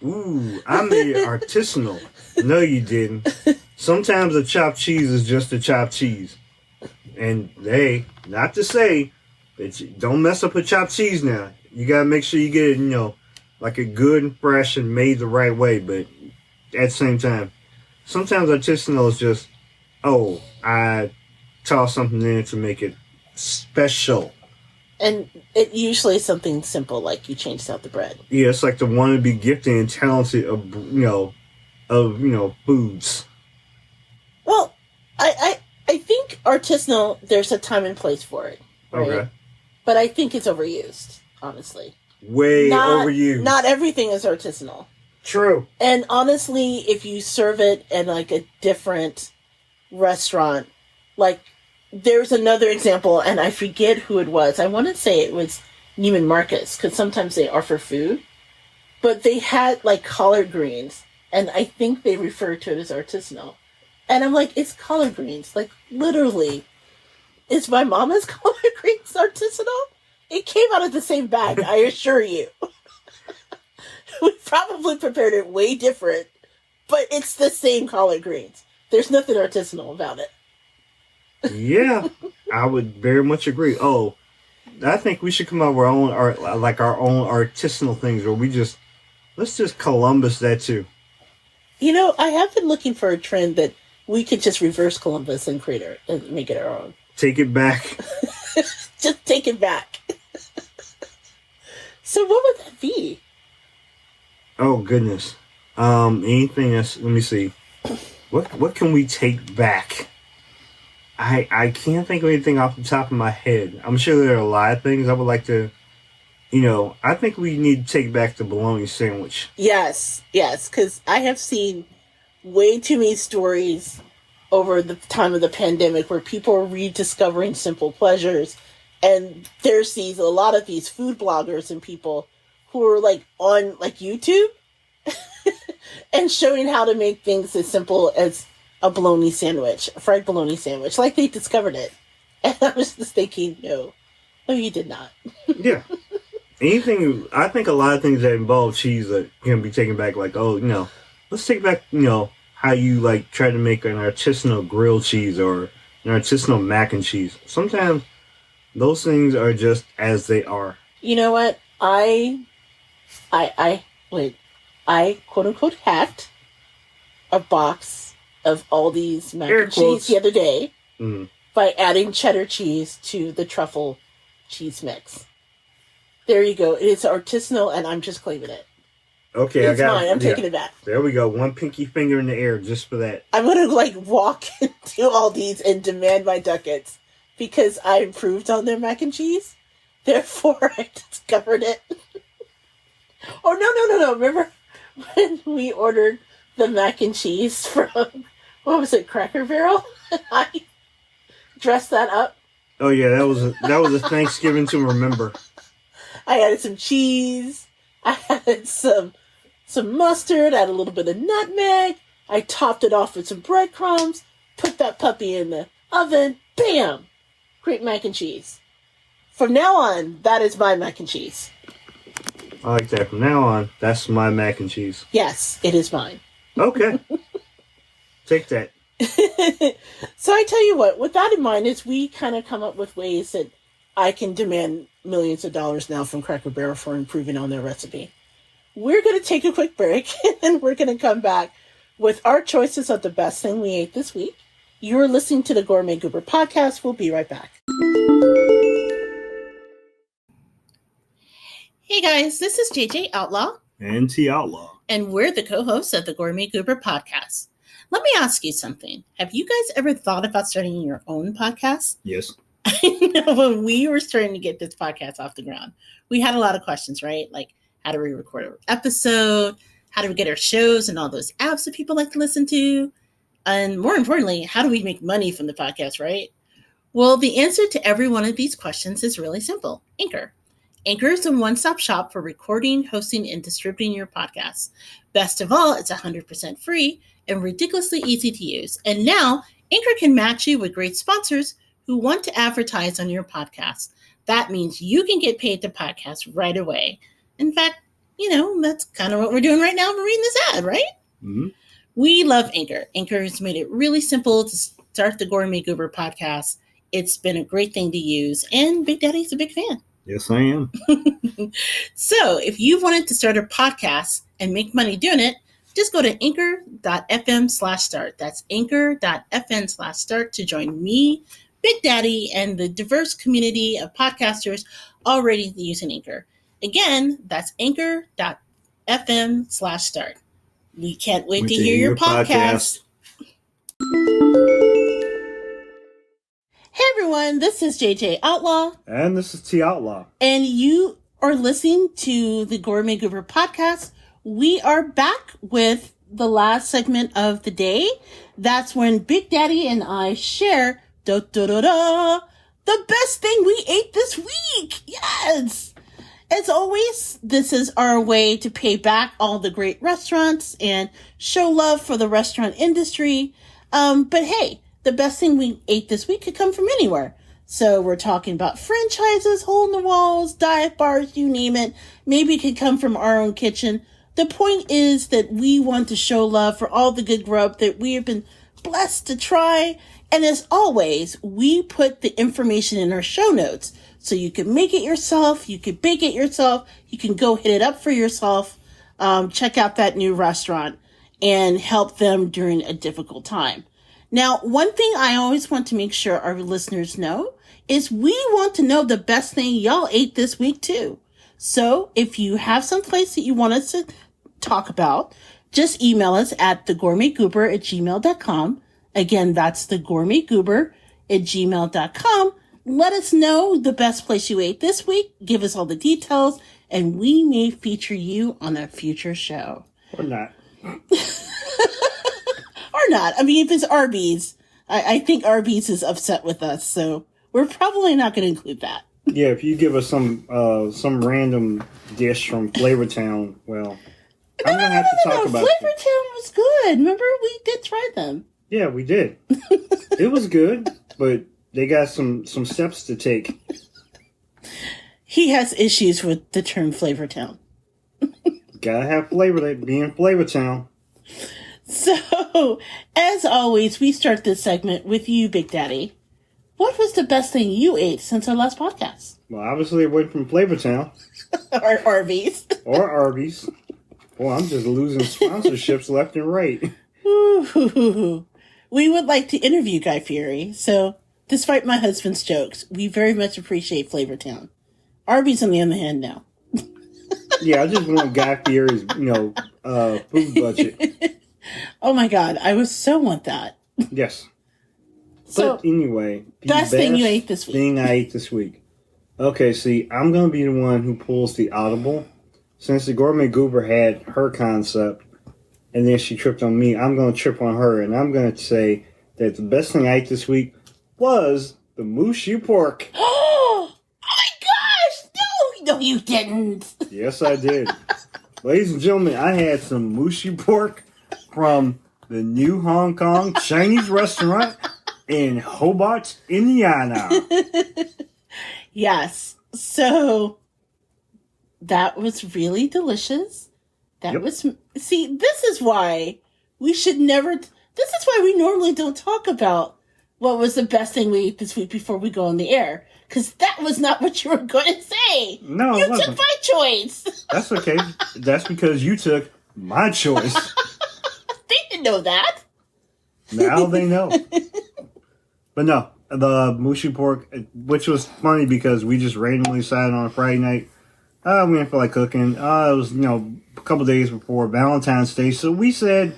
S3: Ooh, I made it artisanal. No, you didn't. Sometimes a chopped cheese is just a chopped cheese. And, hey, not to say that you don't mess up a chopped cheese now. You got to make sure you get it, like a good and fresh and made the right way. But at the same time, sometimes artisanal is just, I toss something in to make it special.
S1: And it usually is something simple, like you changed out the bread. Yeah,
S3: it's like the wannabe gifted and talented of foods.
S1: Well, I think artisanal, there's a time and place for it. Right?
S3: Okay.
S1: But I think it's overused, honestly.
S3: Way overused.
S1: Not everything is artisanal.
S3: True.
S1: And honestly, if you serve it in like a different restaurant, like there's another example, and I forget who it was. I want to say it was Neiman Marcus, because sometimes they offer food. But they had like collard greens, and I think they referred to it as artisanal. And I'm like, it's collard greens. Like, literally, is my mama's collard greens artisanal? It came out of the same bag, I assure you. We probably prepared it way different, but it's the same collard greens. There's nothing artisanal about it.
S3: Yeah, I would very much agree. Oh, I think we should come up with our own artisanal things, where let's just Columbus that too.
S1: I have been looking for a trend that we could just reverse Columbus and and make it our own.
S3: Take it back.
S1: Just take it back. So what would that be?
S3: Oh goodness. Anything else? Let me see. What can we take back? I can't think of anything off the top of my head. I'm sure there are a lot of things I would like to, I think we need to take back the bologna sandwich.
S1: Yes, because I have seen way too many stories over the time of the pandemic where people are rediscovering simple pleasures. And there's a lot of these food bloggers and people who are like on like YouTube and showing how to make things as simple as a bologna sandwich, a fried bologna sandwich, like they discovered it. And I was just thinking, no, you did not.
S3: Yeah. I think a lot of things that involve cheese that can be taken back, like, let's take back, how you like try to make an artisanal grilled cheese or an artisanal mac and cheese. Sometimes those things are just as they are.
S1: You know what? I quote unquote hacked a box of Aldi's mac and cheese the other day by adding cheddar cheese to the truffle cheese mix. There you go. It is artisanal, and I'm just claiming it.
S3: Okay,
S1: it's mine. I'm taking it back.
S3: There we go. One pinky finger in the air just for that.
S1: I'm gonna walk into Aldi's and demand my ducats because I improved on their mac and cheese. Therefore, I discovered it. Oh no! Remember when we ordered the mac and cheese from Cracker Barrel? I dressed that up.
S3: Oh yeah, that was a Thanksgiving to remember.
S1: I added some cheese. I added some mustard. I added a little bit of nutmeg. I topped it off with some breadcrumbs. Put that puppy in the oven. Bam! Great mac and cheese. From now on, that is my mac and cheese.
S3: I like that. From now on, that's my mac and cheese.
S1: Yes, it is mine.
S3: Okay. Take that.
S1: So I tell you what, with that in mind, is we kind of come up with ways that I can demand millions of dollars now from Cracker Barrel for improving on their recipe. We're going to take a quick break, and we're going to come back with our choices of the best thing we ate this week. You're listening to the Gourmet Goober podcast. We'll be right back. Hey guys, this is JJ Outlaw.
S3: And T Outlaw.
S1: And we're the co-hosts of the Gourmet Goober podcast. Let me ask you something. Have you guys ever thought about starting your own podcast?
S3: Yes.
S1: I know when we were starting to get this podcast off the ground, we had a lot of questions, right? Like, how do we record an episode? How do we get our shows and all those apps that people like to listen to? And more importantly, how do we make money from the podcast, right? Well, the answer to every one of these questions is really simple. Anchor. Anchor is a one-stop shop for recording, hosting, and distributing your podcasts. Best of all, it's 100% free and ridiculously easy to use. And now, Anchor can match you with great sponsors who want to advertise on your podcast. That means you can get paid to podcast right away. In fact, that's kind of what we're doing right now. We're reading this ad, right?
S3: Mm-hmm.
S1: We love Anchor. Anchor has made it really simple to start the Gourmet Goober podcast. It's been a great thing to use, and Big Daddy's a big fan.
S3: Yes, I am.
S1: So if you wanted to start a podcast and make money doing it, just go to anchor.fm/start. That's anchor.fm/start to join me, Big Daddy, and the diverse community of podcasters already using Anchor. Again, that's anchor.fm/start. We can't wait to hear your podcast. Hey everyone, this is JJ Outlaw.
S3: And this is T Outlaw.
S1: And you are listening to the Gourmet Goober podcast. We are back with the last segment of the day. That's when Big Daddy and I share the best thing we ate this week. Yes! As always, this is our way to pay back all the great restaurants and show love for the restaurant industry. But hey, the best thing we ate this week could come from anywhere. So we're talking about franchises, hole in the walls, dive bars, you name it. Maybe it could come from our own kitchen. The point is that we want to show love for all the good grub that we have been blessed to try. And as always, we put the information in our show notes. So you can make it yourself, you can bake it yourself, you can go hit it up for yourself, check out that new restaurant and help them during a difficult time. Now, one thing I always want to make sure our listeners know is we want to know the best thing y'all ate this week too. So if you have some place that you want us to talk about, just email us at thegourmetgoober@gmail.com. Again, that's thegourmetgoober at gmail.com. Let us know the best place you ate this week. Give us all the details, and we may feature you on a future show.
S2: Or not.
S1: Or not. I mean, if it's Arby's, I think Arby's is upset with us, so we're probably not going to include that.
S2: Yeah, if you give us some random dish from Flavortown, well, I'm going to have to talk about it.
S1: Flavortown was good. Remember, we did try them.
S2: Yeah, we did. It was good, but they got some steps to take.
S1: He has issues with the term Flavortown.
S2: Gotta have flavor to be in Flavortown.
S1: So, as always, we start this segment with you, Big Daddy. What was the best thing you ate since our last podcast?
S2: Well, obviously it went from Flavortown.
S1: Or Arby's.
S2: Or Arby's. Well, I'm just losing sponsorships left and right.
S1: Ooh. We would like to interview Guy Fieri, so despite my husband's jokes, we very much appreciate Flavortown. Arby's on the other hand now.
S2: Yeah, I just want Guy Fieri's, food budget.
S1: Oh my God, I would so want that.
S2: Yes.
S1: So,
S2: But anyway, the
S1: best thing you ate this week.
S2: Thing I ate this week. Okay, see, I'm going to be the one who pulls the audible. Since the Gourmet Goober had her concept, and then she tripped on me, I'm going to trip on her, and I'm going to say that the best thing I ate this week was the mooshu pork.
S1: Oh my gosh! No, you didn't.
S2: Yes, I did. Ladies and gentlemen, I had some mooshu pork from the New Hong Kong Chinese restaurant in Hobart, Indiana.
S1: Yes. So that was really delicious. See, this is why we should never, this is why we normally don't talk about what was the best thing we ate this week before we go on the air. Because that was not what you were going to say.
S2: No,
S1: you
S2: it wasn't.
S1: took my choice.
S2: That's okay. That's because you took my choice.
S1: They didn't know that.
S2: Now they know. But no, the mooshu pork, which was funny because we just randomly decided on a Friday night, we didn't feel like cooking. It was, a couple days before Valentine's Day. So we said,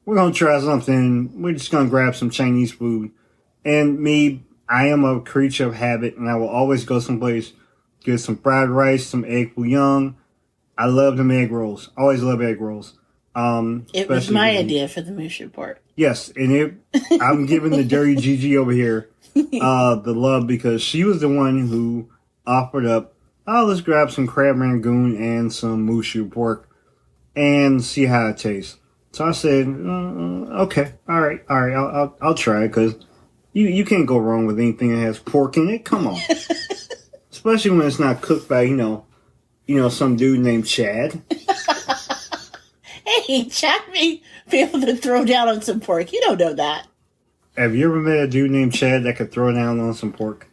S2: we're going to try something. We're just going to grab some Chinese food. And I am a creature of habit, and I will always go someplace, get some fried rice, some egg bouillon. I love them egg rolls. Always love egg rolls.
S1: It was my idea for the mooshu pork.
S2: Yes, and I'm giving the dirty Gigi over here the love because she was the one who offered up, let's grab some crab rangoon and some mooshu pork and see how it tastes. So I said, okay, all right, I'll try it because you can't go wrong with anything that has pork in it. Come on. Especially when it's not cooked by, some dude named Chad.
S1: Hey, Chad may be able to throw down on some pork. You don't know that.
S2: Have you ever met a dude named Chad that could throw down on some pork?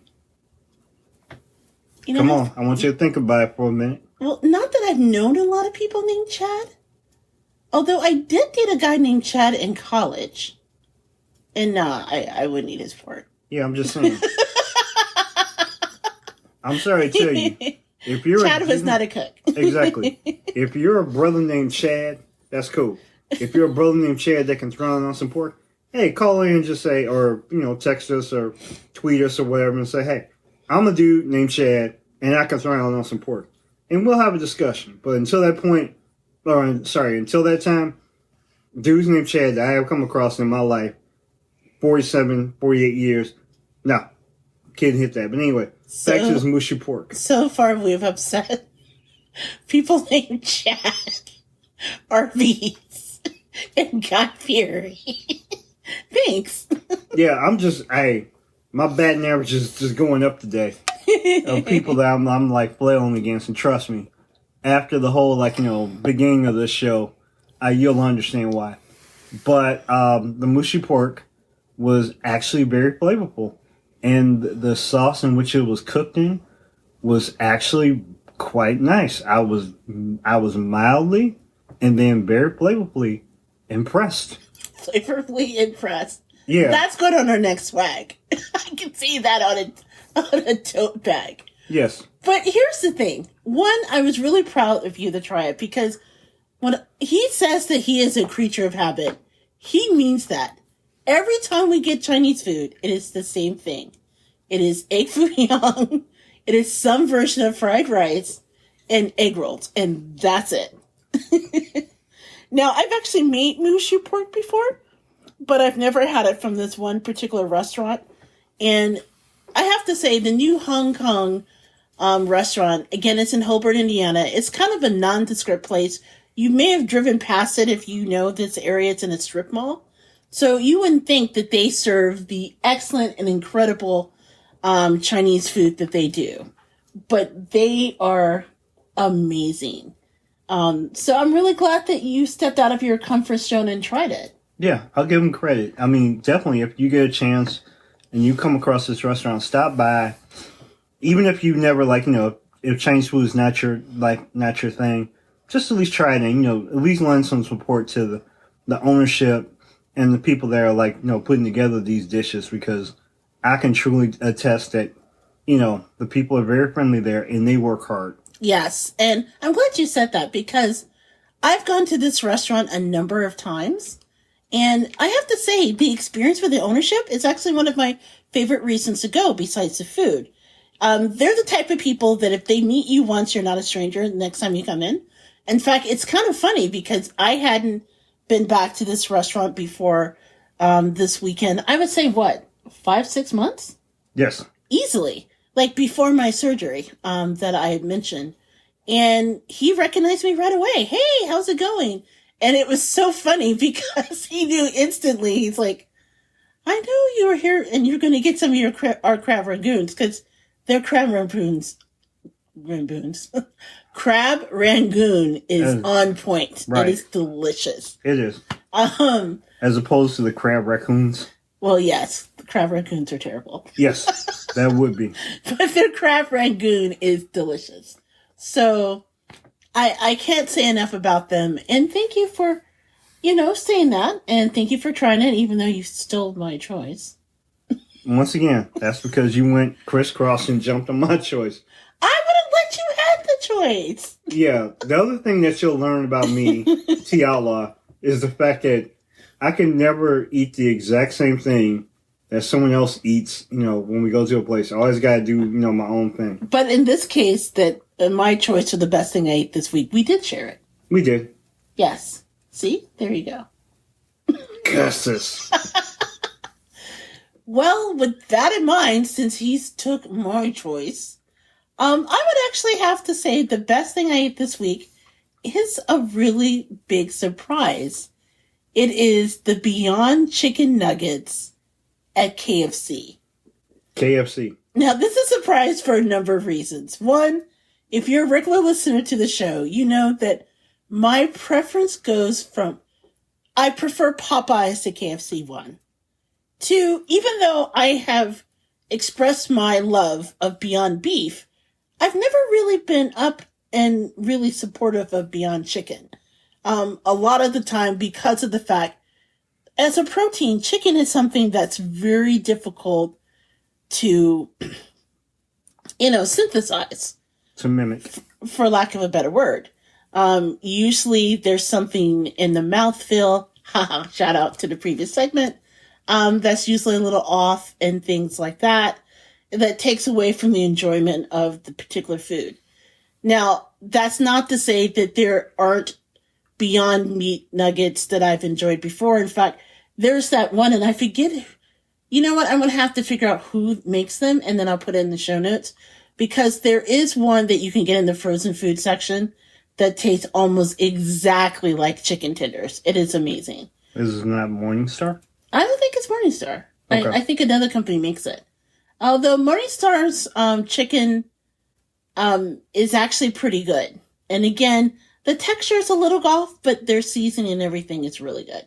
S2: Come on, I want you to think about it for a minute.
S1: Well, not that I've known a lot of people named Chad. Although I did date a guy named Chad in college. And I wouldn't eat his pork.
S2: Yeah, I'm just saying. I'm sorry to tell you. If you're
S1: Chad was not a cook.
S2: Exactly. If you're a brother named Chad, that's cool. If you're a brother named Chad that can throw on some pork, hey, call in and just say, or, text us or tweet us or whatever and say, hey, I'm a dude named Chad and I can throw on some pork. And we'll have a discussion. But until that point, until that time, dudes named Chad that I have come across in my life, 47, 48 years, no, can't hit that. But anyway, back to this mushy pork.
S1: So far we've upset people named Chad, Arby's, and Guy Fieri. Thanks.
S2: Yeah, my batting average is just going up today. Of people that I'm like flailing against, and trust me, after the whole beginning of this show, you'll understand why. But the mushy pork was actually very flavorful, and the sauce in which it was cooked in was actually quite nice. I was mildly and then very flavorfully impressed.
S1: Flavorfully impressed.
S2: Yeah,
S1: that's good on our next swag. I can see that on a tote bag.
S2: Yes.
S1: But here's the thing. One, I was really proud of you to try it because when he says that he is a creature of habit, he means that. Every time we get Chinese food, it is the same thing. It is egg foo young, it is some version of fried rice, and egg rolls, and that's it. Now, I've actually made Mushu pork before, but I've never had it from this one particular restaurant. And I have to say, the new Hong Kong restaurant, again, it's in Hobart, Indiana. It's kind of a nondescript place. You may have driven past it if you know this area. It's in a strip mall. So you wouldn't think that they serve the excellent and incredible Chinese food that they do. But they are amazing. So I'm really glad that you stepped out of your comfort zone and tried it.
S3: Yeah, I'll give them credit. I mean, definitely, if you get a chance and you come across this restaurant, stop by. Even if you never, if Chinese food is not your thing, just at least try it and, at least lend some support to the ownership and the people that are, putting together these dishes, because I can truly attest that, the people are very friendly there and they work hard.
S1: Yes, and I'm glad you said that, because I've gone to this restaurant a number of times, and I have to say, the experience with the ownership is actually one of my favorite reasons to go, besides the food. They're the type of people that if they meet you once, you're not a stranger the next time you come in. In fact, it's kind of funny, because I hadn't been back to this restaurant before this weekend. I would say, 5-6 months?
S3: Yes.
S1: Easily. Like before my surgery that I had mentioned. And he recognized me right away. Hey, how's it going? And it was so funny because he knew instantly. He's like, I knew you were here and you're going to get some of our crab rangoons, because they're crab rangoons. Crab rangoon is on point.
S3: Right.
S1: It is delicious.
S3: It is. As opposed to the crab raccoons.
S1: Well, yes, the crab rangoons are terrible.
S3: Yes, that would be.
S1: But their crab rangoon is delicious. So I can't say enough about them. And thank you for, saying that. And thank you for trying it, even though you stole my choice.
S3: Once again, that's because you went crisscross and jumped on my choice.
S1: I would have let you have the choice.
S3: Yeah, the other thing that you'll learn about me, T Outlaw, is the fact that I can never eat the exact same thing that someone else eats, when we go to a place. I always got to do, my own thing.
S1: But in this case, that my choice for the best thing I ate this week, we did share it.
S3: We did.
S1: Yes. See? There you go.
S3: Curses.
S1: Well, with that in mind, since he's took my choice, I would actually have to say the best thing I ate this week is a really big surprise. It is the Beyond Chicken Nuggets at KFC.
S3: KFC.
S1: Now, this is a surprise for a number of reasons. One, if you're a regular listener to the show, you know that my preference goes from, I prefer Popeyes to KFC 1. 2, even though I have expressed my love of Beyond Beef, I've never really been up and really supportive of Beyond Chicken. A lot of the time, because of the fact, as a protein, chicken is something that's very difficult to, synthesize.
S3: To mimic.
S1: For lack of a better word. Usually there's something in the mouthfeel, shout out to the previous segment, that's usually a little off and things like that takes away from the enjoyment of the particular food. Now, that's not to say that there aren't Beyond Meat nuggets that I've enjoyed before. In fact, there's that one, and I forget, you know what, I'm going to have to figure out who makes them, and then I'll put it in the show notes, because there is one that you can get in the frozen food section that tastes almost exactly like chicken tenders. It is amazing.
S3: Is it not Morningstar?
S1: I don't think it's Morningstar.
S3: Okay.
S1: I think another company makes it. Although Morningstar's chicken is actually pretty good. And again, the texture is a little off, but their seasoning and everything is really good.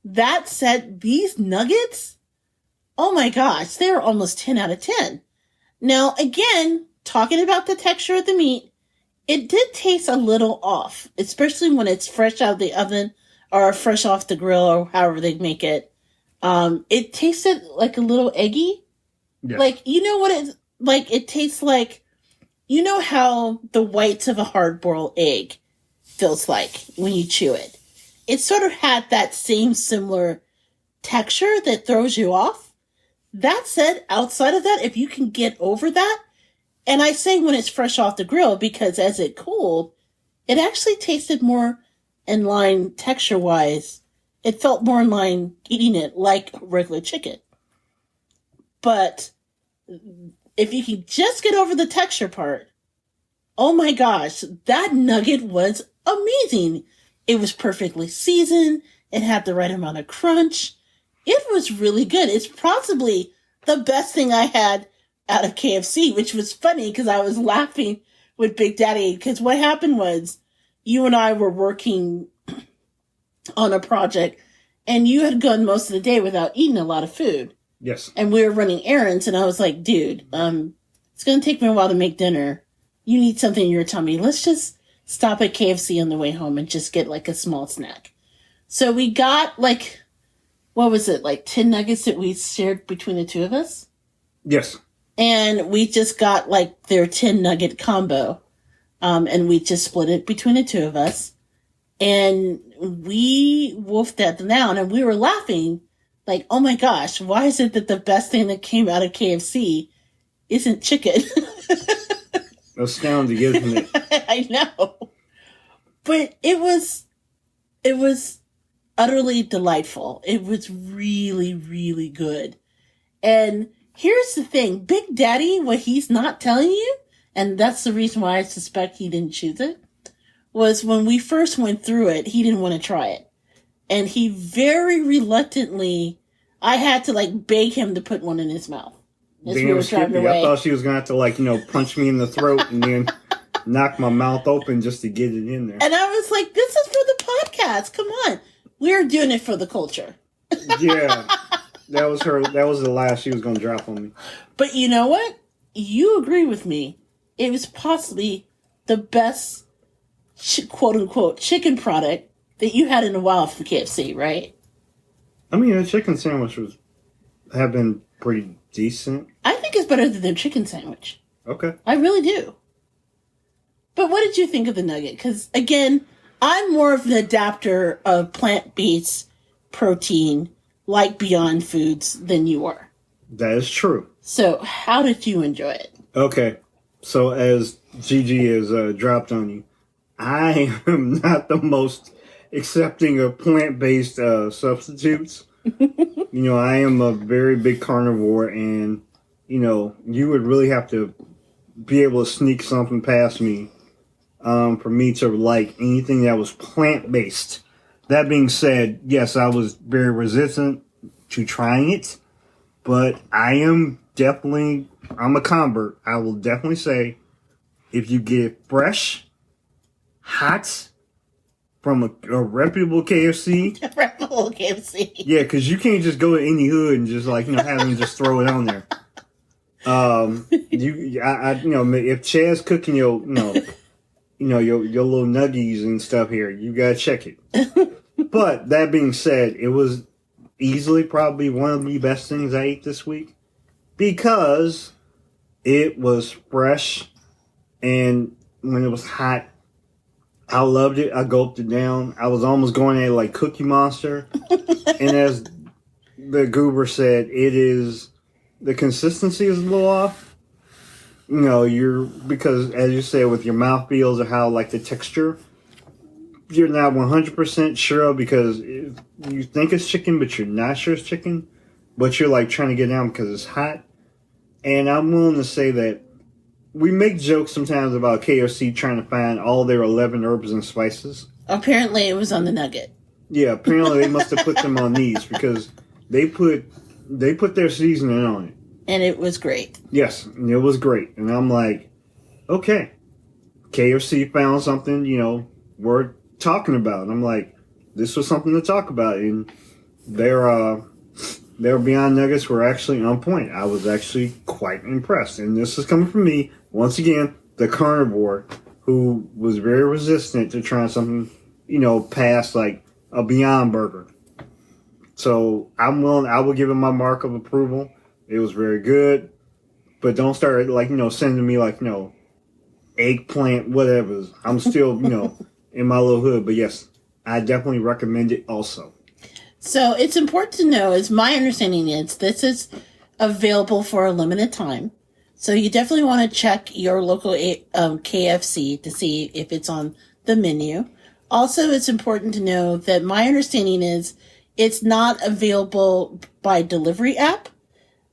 S1: That said, these nuggets, oh my gosh, they're almost 10 out of 10. Now, again, talking about the texture of the meat, it did taste a little off, especially when it's fresh out of the oven or fresh off the grill or however they make it. It tasted like a little eggy.
S3: Yes.
S1: Like, you know what it's like? It tastes like, you know how the whites of a hard-boiled egg feels like when you chew it. It sort of had that same similar texture that throws you off. That said, outside of that, if you can get over that, and I say when it's fresh off the grill because as it cooled, it actually tasted more in line texture-wise. It felt more in line eating it like regular chicken. But if you can just get over the texture part, oh my gosh, that nugget was amazing. It was perfectly seasoned. It had the right amount of crunch. It was really good. It's possibly the best thing I had out of KFC, which was funny because I was laughing with Big Daddy because what happened was you and I were working on a project and you had gone most of the day without eating a lot of food.
S2: Yes.
S1: And we were running errands and I was like, dude, it's going to take me a while to make dinner. You need something in your tummy. Let's just stop at KFC on the way home and just get like a small snack. So we got like, what was it? Like 10 nuggets that we shared between the two of us?
S2: Yes.
S1: And we just got like their 10 nugget combo. And we just split it between the two of us. And we wolfed that down and we were laughing like, oh my gosh, why is it that the best thing that came out of KFC isn't chicken?
S2: Astounding, isn't it?
S1: I know. But it was utterly delightful. It was really, really good. And here's the thing, Big Daddy, what he's not telling you, and that's the reason why I suspect he didn't choose it, was when we first went through it, he didn't want to try it. And he very reluctantly, I had to like beg him to put one in his mouth. As we were driving away.
S2: I thought she was going to have to like, punch me in the throat and then knock my mouth open just to get it in there.
S1: And I was like, this is for the podcast. Come on. We're doing it for the culture.
S2: Yeah. That was the last she was going to drop on me.
S1: But you know what? You agree with me. It was possibly the best, quote unquote, chicken product that you had in a while from KFC, right?
S2: I mean, the chicken sandwich have been pretty decent.
S1: I think it's better than their chicken sandwich.
S2: Okay.
S1: I really do. But what did you think of the nugget? Because, again, I'm more of an adapter of plant-based protein, like Beyond Foods, than you are.
S2: That is true.
S1: So, how did you enjoy it?
S2: Okay. So, as Gigi has dropped on you, I am not the most accepting of plant-based substitutes. I am a very big carnivore, and, you would really have to be able to sneak something past me for me to like anything that was plant-based. That being said, yes, I was very resistant to trying it, but I'm a convert. I will definitely say, if you get it fresh, hot, from a reputable KFC.
S1: Reputable KFC.
S2: Yeah, because you can't just go to any hood and just have them just throw it on there. If Chad's cooking your little nuggies and stuff here, you gotta check it. But that being said, it was easily probably one of the best things I ate this week because it was fresh, and when it was hot, I loved it. I gulped it down. I was almost going at it like Cookie Monster. And as the Goober said, the consistency is a little off. Because as you said, with your mouth feels or how like the texture, you're not 100% sure because you think it's chicken, but you're not sure it's chicken. But you're like trying to get down because it's hot. And I'm willing to say that we make jokes sometimes about KFC trying to find all their 11 herbs and spices.
S1: Apparently it was on the nugget.
S2: Yeah, apparently they must have put them on these because they put their seasoning on it.
S1: And it was great.
S2: Yes, and it was great. And I'm like, okay, KFC found something, worth talking about. And I'm like, this was something to talk about. And their Beyond Nuggets were actually on point. I was actually quite impressed. And this is coming from me, once again, the carnivore, who was very resistant to trying something, past like a Beyond Burger. So I will give it my mark of approval. It was very good. But don't start sending me eggplant, whatever. I'm still, in my little hood. But yes, I definitely recommend it also.
S1: So it's important to know, as my understanding is, this is available for a limited time. So you definitely want to check your local KFC to see if it's on the menu. Also, it's important to know that my understanding is it's not available by delivery app,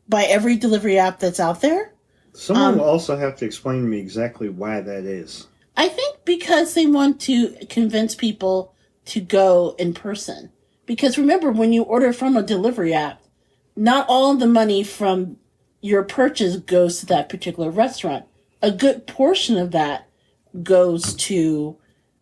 S1: by every delivery app that's out there.
S2: Someone will also have to explain to me exactly why that is.
S1: I think because they want to convince people to go in person. Because remember, when you order from a delivery app, not all of the money from your purchase goes to that particular restaurant. A good portion of that goes to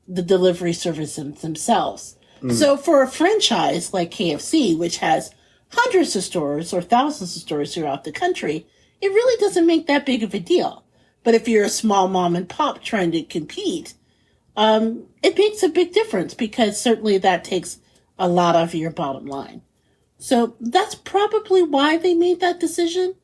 S1: the delivery services themselves. So for a franchise like KFC, which has hundreds of stores or thousands of stores throughout the country, it really doesn't make that big of a deal. But if you're a small mom and pop trying to compete, it makes a big difference because certainly that takes a lot of your bottom line. So that's probably why they made that decision.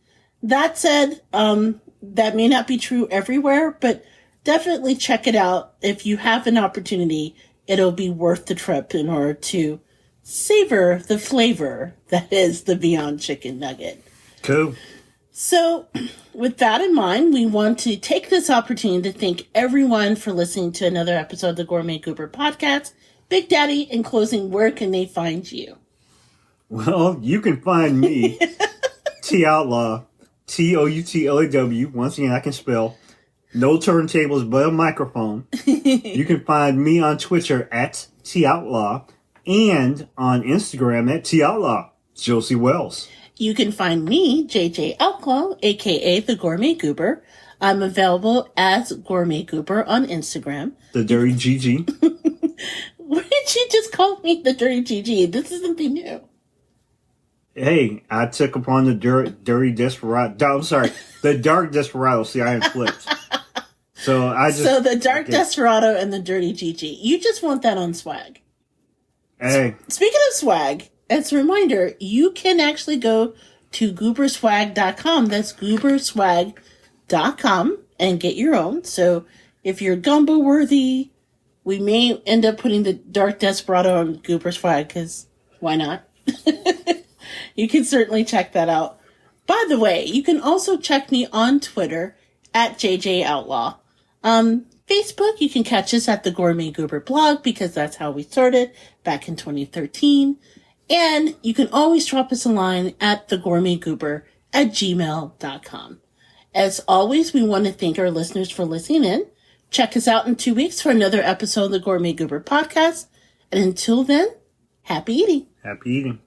S1: That said, that may not be true everywhere, but definitely check it out. If you have an opportunity, it'll be worth the trip in order to savor the flavor that is the Beyond Chicken Nugget.
S3: Cool.
S1: So with that in mind, we want to take this opportunity to thank everyone for listening to another episode of the Gourmet Goober podcast. Big Daddy, in closing, where can they find you?
S2: Well, you can find me, T Outlaw, TOUTLAW. Once again, I can spell. No turntables, but a microphone. You can find me on Twitter at T Outlaw and on Instagram at T Outlaw. Josie Wells.
S1: You can find me, JJ Outlaw, aka the Gourmet Goober. I'm available as Gourmet Goober on Instagram.
S2: The Dirty GG.
S1: Why did you just call me the Dirty GG? This is something new.
S2: Hey, I took upon the dirty desperado. I'm sorry, the dark desperado. See, I am flipped. So
S1: the dark desperado and the dirty GG. You just want that on swag.
S2: Hey.
S1: Speaking of swag, as a reminder, you can actually go to gooberswag.com. That's gooberswag.com and get your own. So if you're gumbo worthy, we may end up putting the dark desperado on Goober Swag because why not? You can certainly check that out. By the way, you can also check me on Twitter at JJ Outlaw. Facebook, you can catch us at the Gourmet Goober blog because that's how we started back in 2013. And you can always drop us a line at thegourmetgoober@gmail.com. As always, we want to thank our listeners for listening in. Check us out in 2 weeks for another episode of the Gourmet Goober podcast. And until then, happy eating.
S2: Happy eating.